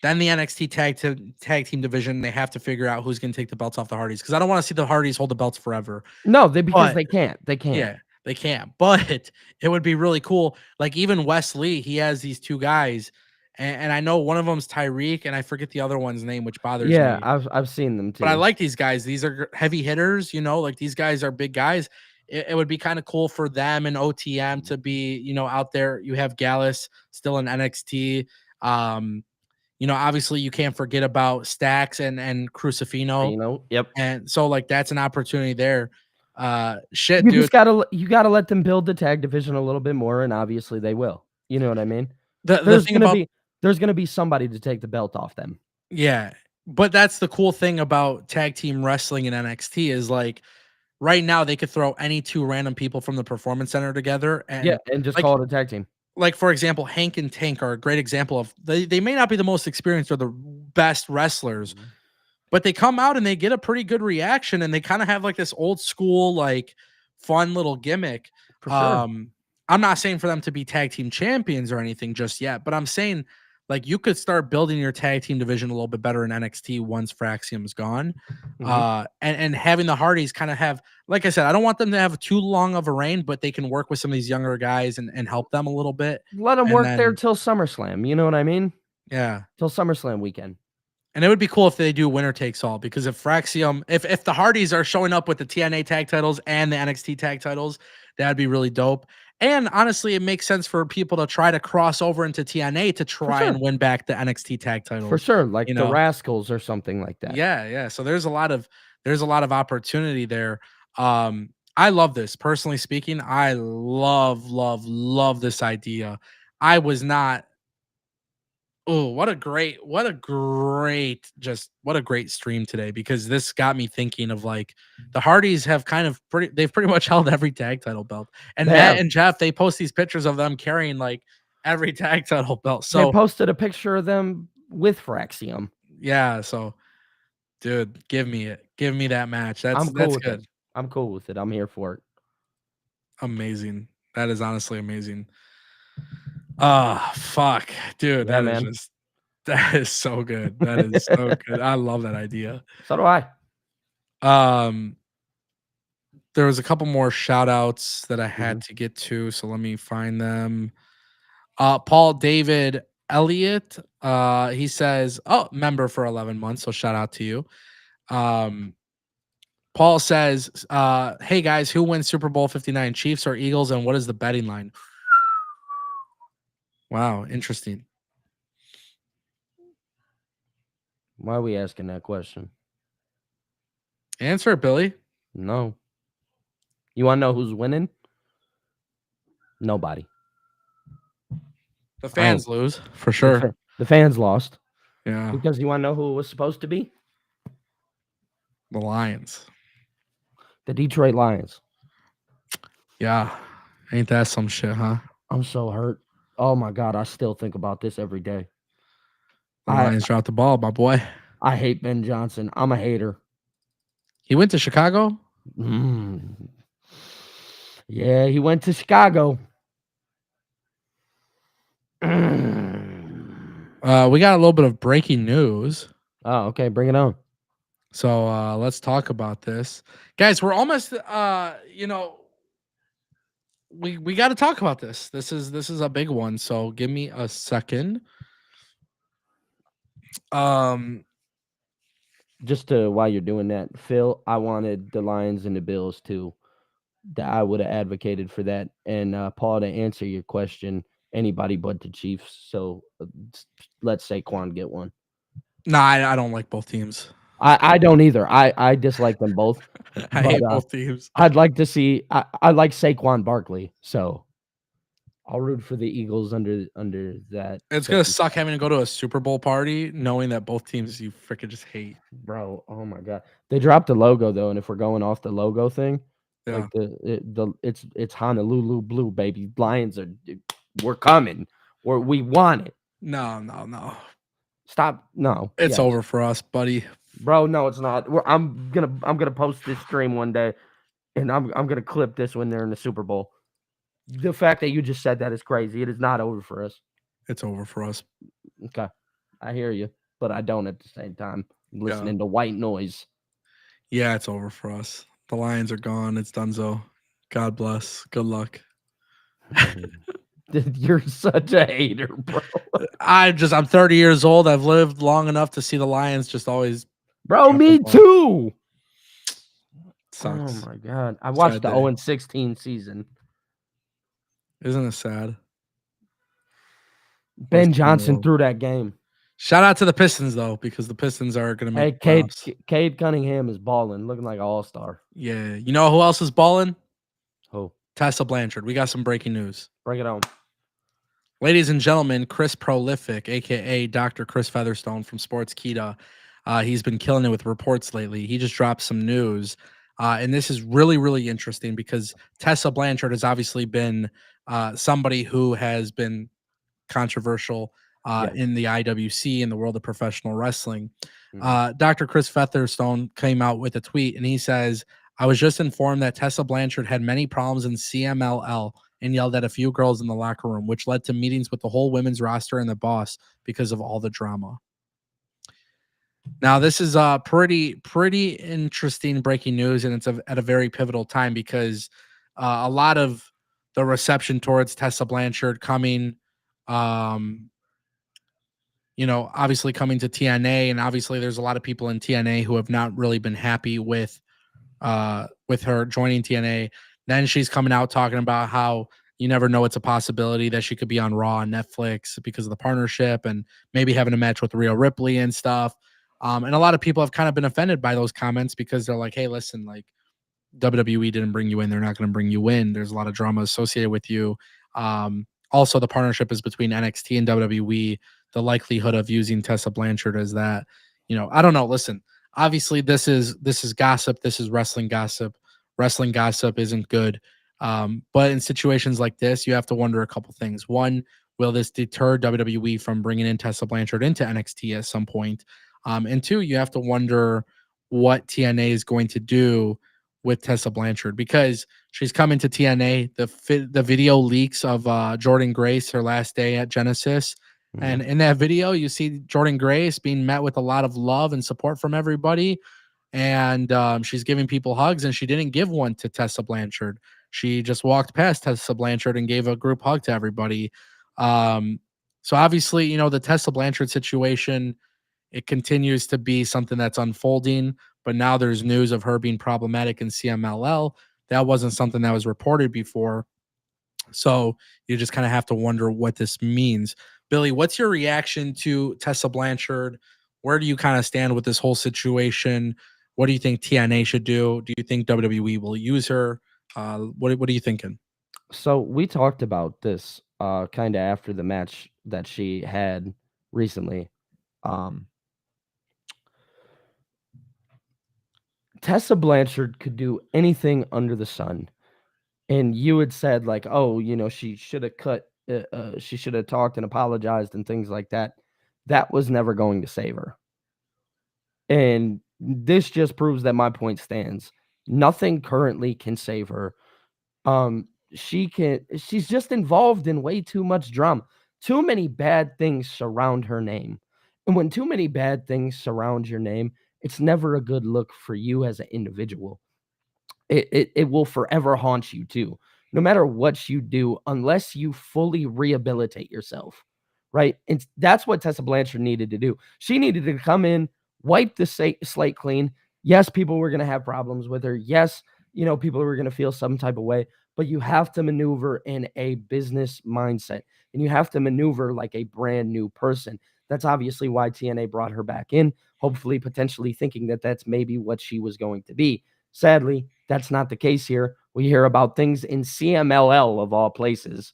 then the NXT tag team division, they have to figure out who's gonna take the belts off the Hardys because I don't want to see the Hardys hold the belts forever. No, because But they can't. They can't. yeah, they can't. But it would be really cool. Like even Wes Lee, he has these 2 guys, and I know one of them's Tyreek, and I forget the other one's name, which bothers Yeah, me. I've seen them But I too. like these guys. These are heavy hitters, like these guys are big guys. It would be kind of cool for them and OTM to be, out there. You have Gallus still in NXT. Obviously you can't forget about Stacks and Crucifino. You know? Yep. And so like that's an opportunity there. Shit, You dude. just gotta let them build the tag division a little bit more, and obviously they will. You know what I mean? The thing about There's gonna be somebody to take the belt off them. yeah, but that's the cool thing about tag team wrestling in NXT is like right now they could throw any two random people from the performance center together Yeah, and and just like call it a tag team. for example, Hank and Tank are a great example of they may not be the most experienced or the best wrestlers, Mhm. but they come out and they get a pretty good reaction and they kind of have like this old school like fun little gimmick. For sure. um I'm not saying for them to be tag team champions or anything just yet, but I'm saying like you could start building your tag team division a little bit better in NXT once Fraxium's gone. Mhm. And having the Hardys kind of have, like I said, I don't want them to have too long of a reign, but they can work with some of these younger guys and help them a little bit. Let them And work there then till SummerSlam, you know what I mean? yeah, Till SummerSlam weekend. and it would be cool if they do winner takes all, because if Fraxium, if the Hardys are showing up with the TNA tag titles and the NXT tag titles, that'd be really dope. And honestly, it makes sense for people to try to cross over into TNA to For try and sure. win back the NXT tag For titles. sure, You like the know, Rascals or something like that. yeah, yeah. So there's a lot of opportunity there. I love this. Personally speaking, I love this idea. I was not Oh, what a great stream today, because this got me thinking of like the Hardys have they've pretty much held every tag title belt. And They Matt have. and Jeff, they post these pictures of them carrying like every tag title belt. They So posted a picture of them with Fraxium. yeah, so dude, give me it. Give me that match. I'm cool That's with it. good. I'm cool with it. I'm here for it. Amazing. That is honestly amazing. Ah, fuck. Dude, Yeah, man. that is so good. That is so good. I love that idea. So do I. Um there was a couple more shout outs that I Mhm. had to get to, so let me find them. Paul David Elliott, he says, "Oh, member for 11 months, so shout out to you." Um, Paul says, "Hey guys, who wins Super Bowl 59, Chiefs or Eagles, and what is the betting line?" Wow, interesting. Why are we asking that question? Answer it, Billy. No. You wanna know who's winning? Nobody. The I ain't fans lose for sure. the fans lost Yeah, because you wanna know who it was supposed to be? the Lions. The Detroit Lions. Yeah, ain't that some shit, huh? I'm so hurt. Oh my god, I still think about this every day. The I Lions dropped the ball, my boy. I hate Ben Johnson. I'm a hater. He went to Chicago. Mm. Yeah, he went to Chicago. We got a little bit of breaking news. Oh, okay, bring it on. So let's talk about this. Guys, we're almost we got to talk about this. This is a big one. So give me a second. Um Just to while you're doing that, Phil, I wanted the Lions and the Bills too. That I would have advocated for that. And Paul, to answer your question, anybody but the Chiefs. So let Saquon get one. nah, I don't like both teams. I don't either. I dislike them both, I but hate both teams. I'd like to see. I like Saquon Barkley, so I'll root for the Eagles under that It's gonna circumstance. suck having to go to a Super Bowl party knowing that both teams you freaking just hate. Bro, oh my god. They dropped the logo though, and if we're going off the logo thing, Yeah. like it's Honolulu blue, baby. Lions are we're coming. We want it. No, no, no. Stop. No. It's Yes. over for us, buddy. Bro, no, it's not. I'm gonna post this stream one day and I'm gonna clip this when they're in the Super Bowl. The fact that you just said that is crazy. It is not over for us. It's over for us. Okay. I hear you, but I don't at the same time. Yeah. Listening to white noise. Yeah, it's over for us. The Lions are gone. It's donezo. God bless. Good luck. You're such a hater, bro. I'm 30 years old. I've lived long enough to see the Lions just always Bro, drop the me ball. too. Sucks. Oh my god. I watched Sad the day. 0-16 season. Isn't it sad? Ben Worst team in the Johnson world. threw that game. Shout out to the Pistons though, because the Pistons are going to make Hey, the playoffs. Cade Cunningham is balling, looking like an all-star. Yeah, you know who else is balling? Who? Tessa Blanchard. We got some breaking news. Bring it on. Ladies and gentlemen, Chris Prolific, aka Dr. Chris Featherstone from Sports Kita, he's been killing it with reports lately. He just dropped some news, and this is really, really interesting because Tessa Blanchard has obviously been somebody who has been controversial Yeah. in the IWC, in the world of professional wrestling. Mhm. Dr. Chris Featherstone came out with a tweet, and he says, "I was just informed that Tessa Blanchard had many problems in CMLL and yelled at a few girls in the locker room, which led to meetings with the whole women's roster and the boss because of all the drama." Now, this is pretty interesting breaking news, and it's at a very pivotal time because a lot of the reception towards Tessa Blanchard coming, um, obviously coming to TNA, and obviously there's a lot of people in TNA who have not really been happy with her joining TNA. Then she's coming out talking about how you never know, it's a possibility that she could be on Raw and Netflix because of the partnership and maybe having a match with Rhea Ripley and stuff. And a lot of people have kind of been offended by those comments because they're like, hey, listen, like WWE didn't bring you in. They're not going to bring you in. There's a lot of drama associated with you. Also, the partnership is between NXT and WWE. The likelihood of using Tessa Blanchard as that, I don't know. Listen, obviously this is gossip. This is wrestling gossip. Wrestling gossip isn't good. But in situations like this, you have to wonder a couple things. One, will this deter WWE from bringing in Tessa Blanchard into NXT at some point? And two, you have to wonder what TNA is going to do with Tessa Blanchard because she's coming to TNA. The video leaks of Jordan Grace, her last day at Genesis. And Mhm. in that video, you see Jordan Grace being met with a lot of love and support from everybody. And she's giving people hugs, and she didn't give one to Tessa Blanchard. She just walked past Tessa Blanchard and gave a group hug to everybody. Um, so obviously, the Tessa Blanchard situation, it continues to be something that's unfolding, but now there's news of her being problematic in CMLL. That wasn't something that was reported before. So you just kind of have to wonder what this means. Billy, what's your reaction to Tessa Blanchard? Where do you kind of stand with this whole situation? What do you think TNA should do? Do you think WWE will use her? What are you thinking? So we talked about this kind of after the match that she had recently. Um, Tessa Blanchard could do anything under the sun. And you had said like, "Oh, she should have she should have talked and apologized and things like that." That was never going to save her. And this just proves that my point stands. Nothing currently can save her. She's just involved in way too much drama. Too many bad things surround her name. And when too many bad things surround your name, it's never a good look for you as an individual. It will forever haunt you too. No matter what you do, unless you fully rehabilitate yourself, right? And that's what Tessa Blanchard needed to do. She needed to come in, wipe the slate clean. Yes, people were going to have problems with her. Yes, people were going to feel some type of way, but you have to maneuver in a business mindset and you have to maneuver like a brand new person. That's obviously why TNA brought her back in, hopefully, potentially thinking that that's maybe what she was going to be. Sadly, that's not the case here. We hear about things in CMLL of all places,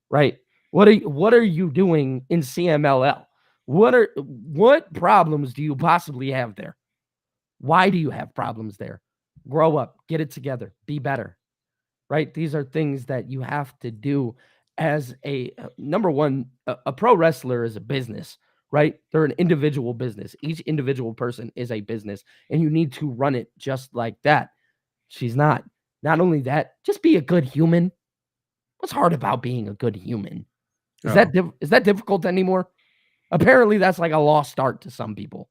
right? What are you doing in CMLL? What problems do you possibly have there? Why do you have problems there? Grow up, get it together, be better, right? These are things that you have to do as a number one. A pro wrestler is a business, right? They're an individual business. Each individual person is a business, and you need to run it just like that. She's not. Not only that, just be a good human. What's hard about being a good human? Is Oh, that difficult anymore? Apparently, that's like a lost art to some people.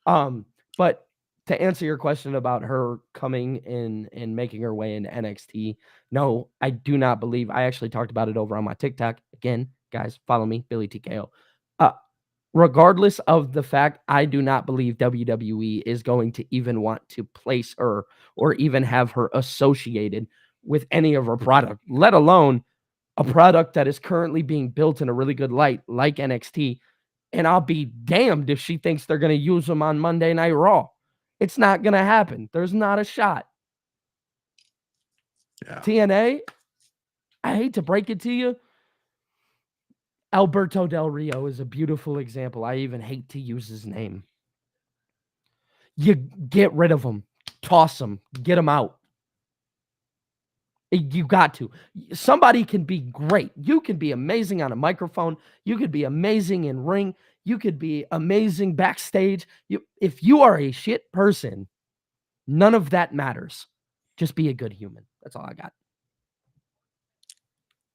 But to answer your question about her coming in and making her way into NXT, no, I do not believe. I actually talked about it over on my TikTok. Again, guys, follow me, Billy TKO. Uh, Regardless of the fact, I do not believe WWE is going to even want to place her or even have her associated with any of her product, let alone a product that is currently being built in a really good light like NXT. and I'll be damned if she thinks they're going to use them on Monday Night Raw. It's not going to happen. There's not a shot. Yeah. TNA, I hate to break it to you, Alberto Del Rio is a beautiful example. I even hate to use his name. You get rid of him, toss him, get him out. You got to. Somebody can be great. You can be amazing on a microphone. You could be amazing in ring. You could be amazing backstage. If you are a shit person, none of that matters. Just be a good human. That's all I got.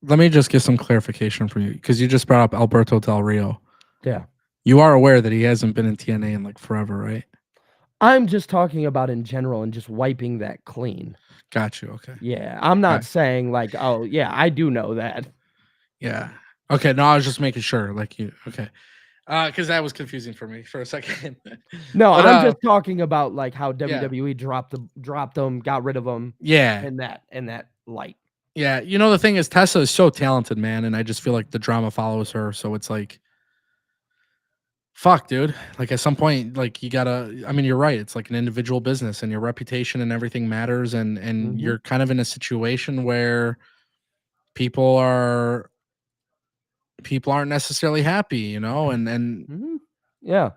Let me just get some clarification from you, because you just brought up Alberto Del Rio. Yeah. You are aware that he hasn't been in TNA in like forever, right? I'm just talking about in general and just wiping that clean. Got you. Okay. Yeah. I'm not Right. saying like, oh, yeah, I do know that. Yeah. Okay. No, I was just making sure. Like you. Okay. Because that was confusing for me for a second. No, But, I'm just talking about like how yeah. WWE dropped them, got rid of them. Yeah. In that light. Yeah. You know, the thing is, Tessa is so talented, man. And I just feel like the drama follows her. So it's like, fuck, dude. Like at some point, like you gotta, I mean, you're right. It's like an individual business and your reputation and everything matters. And you're kind of in a situation where people aren't necessarily happy, you know, and yeah.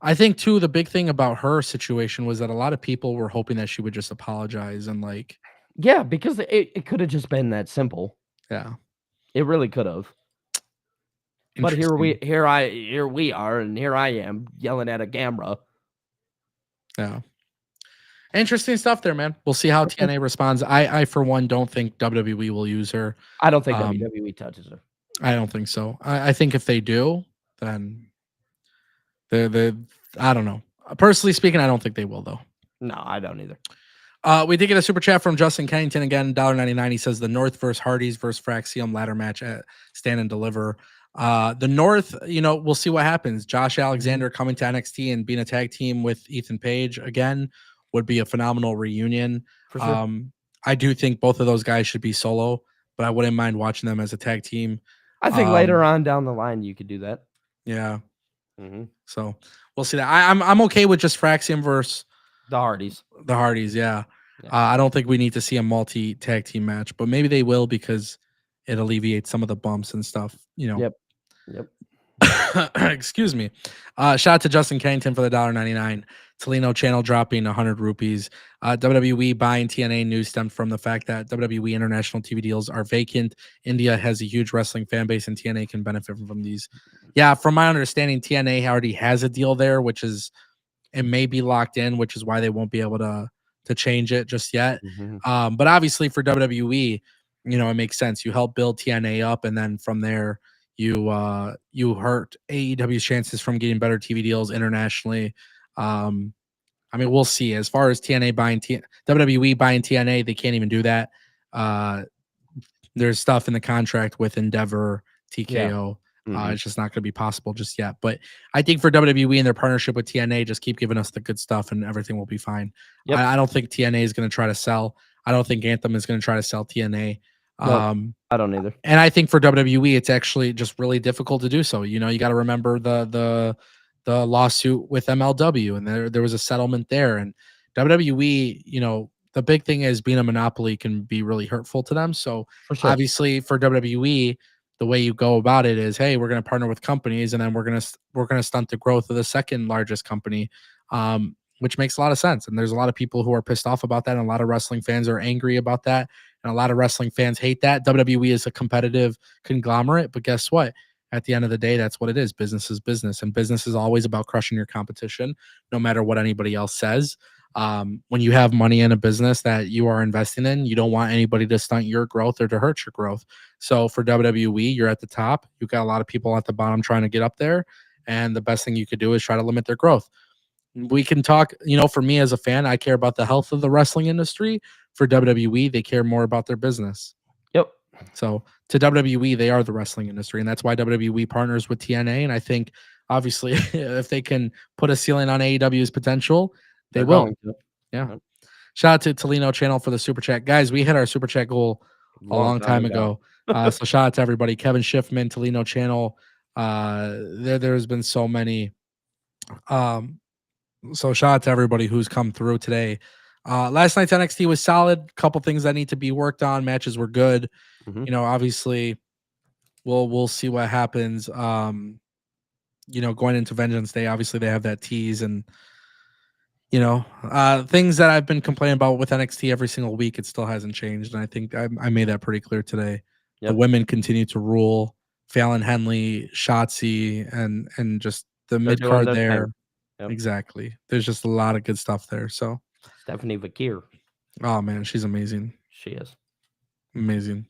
I think too, the big thing about her situation was that a lot of people were hoping that she would just apologize and like, yeah, because it could have just been that simple. Yeah. It really could have. But here we are, and here I am yelling at a camera. Yeah. Interesting stuff there, man. We'll see how TNA responds. I for one don't think WWE will use her. I don't think WWE touches her. I don't think so. I think if they do, then the I don't know. Personally speaking, I don't think they will though. No, I don't either. We did get a super chat from Justin Kennington again, $1.99. He says the North versus Hardys versus Fraxium ladder match at Stand and Deliver. The North, you know, we'll see what happens. Josh Alexander coming to NXT and being a tag team with Ethan Page again would be a phenomenal reunion. For sure. I do think both of those guys should be solo, but I wouldn't mind watching them as a tag team. I think later on down the line you could do that. Yeah. So we'll see that. I'm okay with just Fraxium versus the Hardys. The Hardys, yeah. I don't think we need to see a multi tag team match, but maybe they will because it alleviates some of the bumps and stuff, you know. Yep. Excuse me. Shout out to Justin Kennington for the $1.99. Tolino channel dropping 100 rupees. WWE buying TNA news stemmed from the fact that WWE international TV deals are vacant. India has a huge wrestling fan base, and TNA can benefit from these. Yeah, from my understanding, TNA already has a deal there, which is it may be locked in, which is why they won't be able to change it just yet. But obviously for WWE, you know, it makes sense. You help build TNA up, and then from there, you hurt AEW's chances from getting better TV deals internationally. I mean, we'll see. As far as TNA buying WWE buying TNA, they can't even do that. There's stuff in the contract with Endeavor, TKO. It's just not going to be possible just yet. But I think for WWE and their partnership with TNA, just keep giving us the good stuff and everything will be fine. I don't think TNA is going to try to sell. I don't think Anthem is going to try to sell TNA. Nope, I don't either. And I think for WWE, it's actually just really difficult to do so. You know, you got to remember the lawsuit with MLW, and there was a settlement there. And WWE, you know, the big thing is being a monopoly can be really hurtful to them. So obviously for WWE, the way you go about it is, hey, we're going to partner with companies, and then we're going to stunt the growth of the second largest company, which makes a lot of sense. And there's a lot of people who are pissed off about that, and a lot of wrestling fans are angry about that, and a lot of wrestling fans hate that. WWE is a competitive conglomerate, but guess what? At the end of the day, that's what it is. Business is business, and business is always about crushing your competition, no matter what anybody else says. When you have money in a business that you are investing in, you don't want anybody to stunt your growth or to hurt your growth. So for WWE, you're at the top. You've got a lot of people at the bottom trying to get up there, and the best thing you could do is try to limit their growth. We can talk, you know, for me as a fan, I care about the health of the wrestling industry. For WWE, they care more about their business. Yep. So to WWE, they are the wrestling industry, and that's why WWE partners with TNA. And I think, obviously, if they can put a ceiling on AEW's potential, they will. Yeah. Shout out to Tolino channel for the super chat. Guys, we hit our super chat goal a long time ago. So shout out to everybody. Kevin Schiffman, Tolino channel, There's been so many. So shout out to everybody who's come through today. Last night's NXT was solid. Couple things that need to be worked on. Matches were good. Mhm. You know, obviously, we'll see what happens. You know, going into Vengeance Day, obviously they have that tease, and you know, things that I've been complaining about with NXT every single week, it still hasn't changed, and I think I made that pretty clear today. The Yep. women continue to rule. Fallon Henley, Shotzi, and just the They're mid doing card their there. thing. Yep. Exactly. There's just a lot of good stuff there. So, Stephanie Vakir. oh man, she's amazing. She is. Amazing.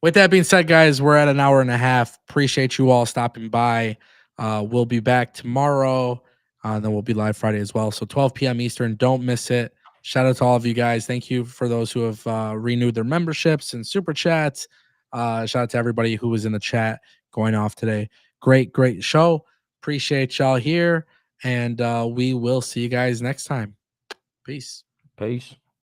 With that being said, guys, we're at an hour and a half. Appreciate you all stopping by. We'll be back tomorrow. Then we'll be live Friday as well. So 12 p.m. Eastern. Don't miss it. Shout out to all of you guys. Thank you for those who have renewed their memberships and super chats. Shout out to everybody who was in the chat going off today. Great show. Appreciate y'all here. And we will see you guys next time. Peace. Peace.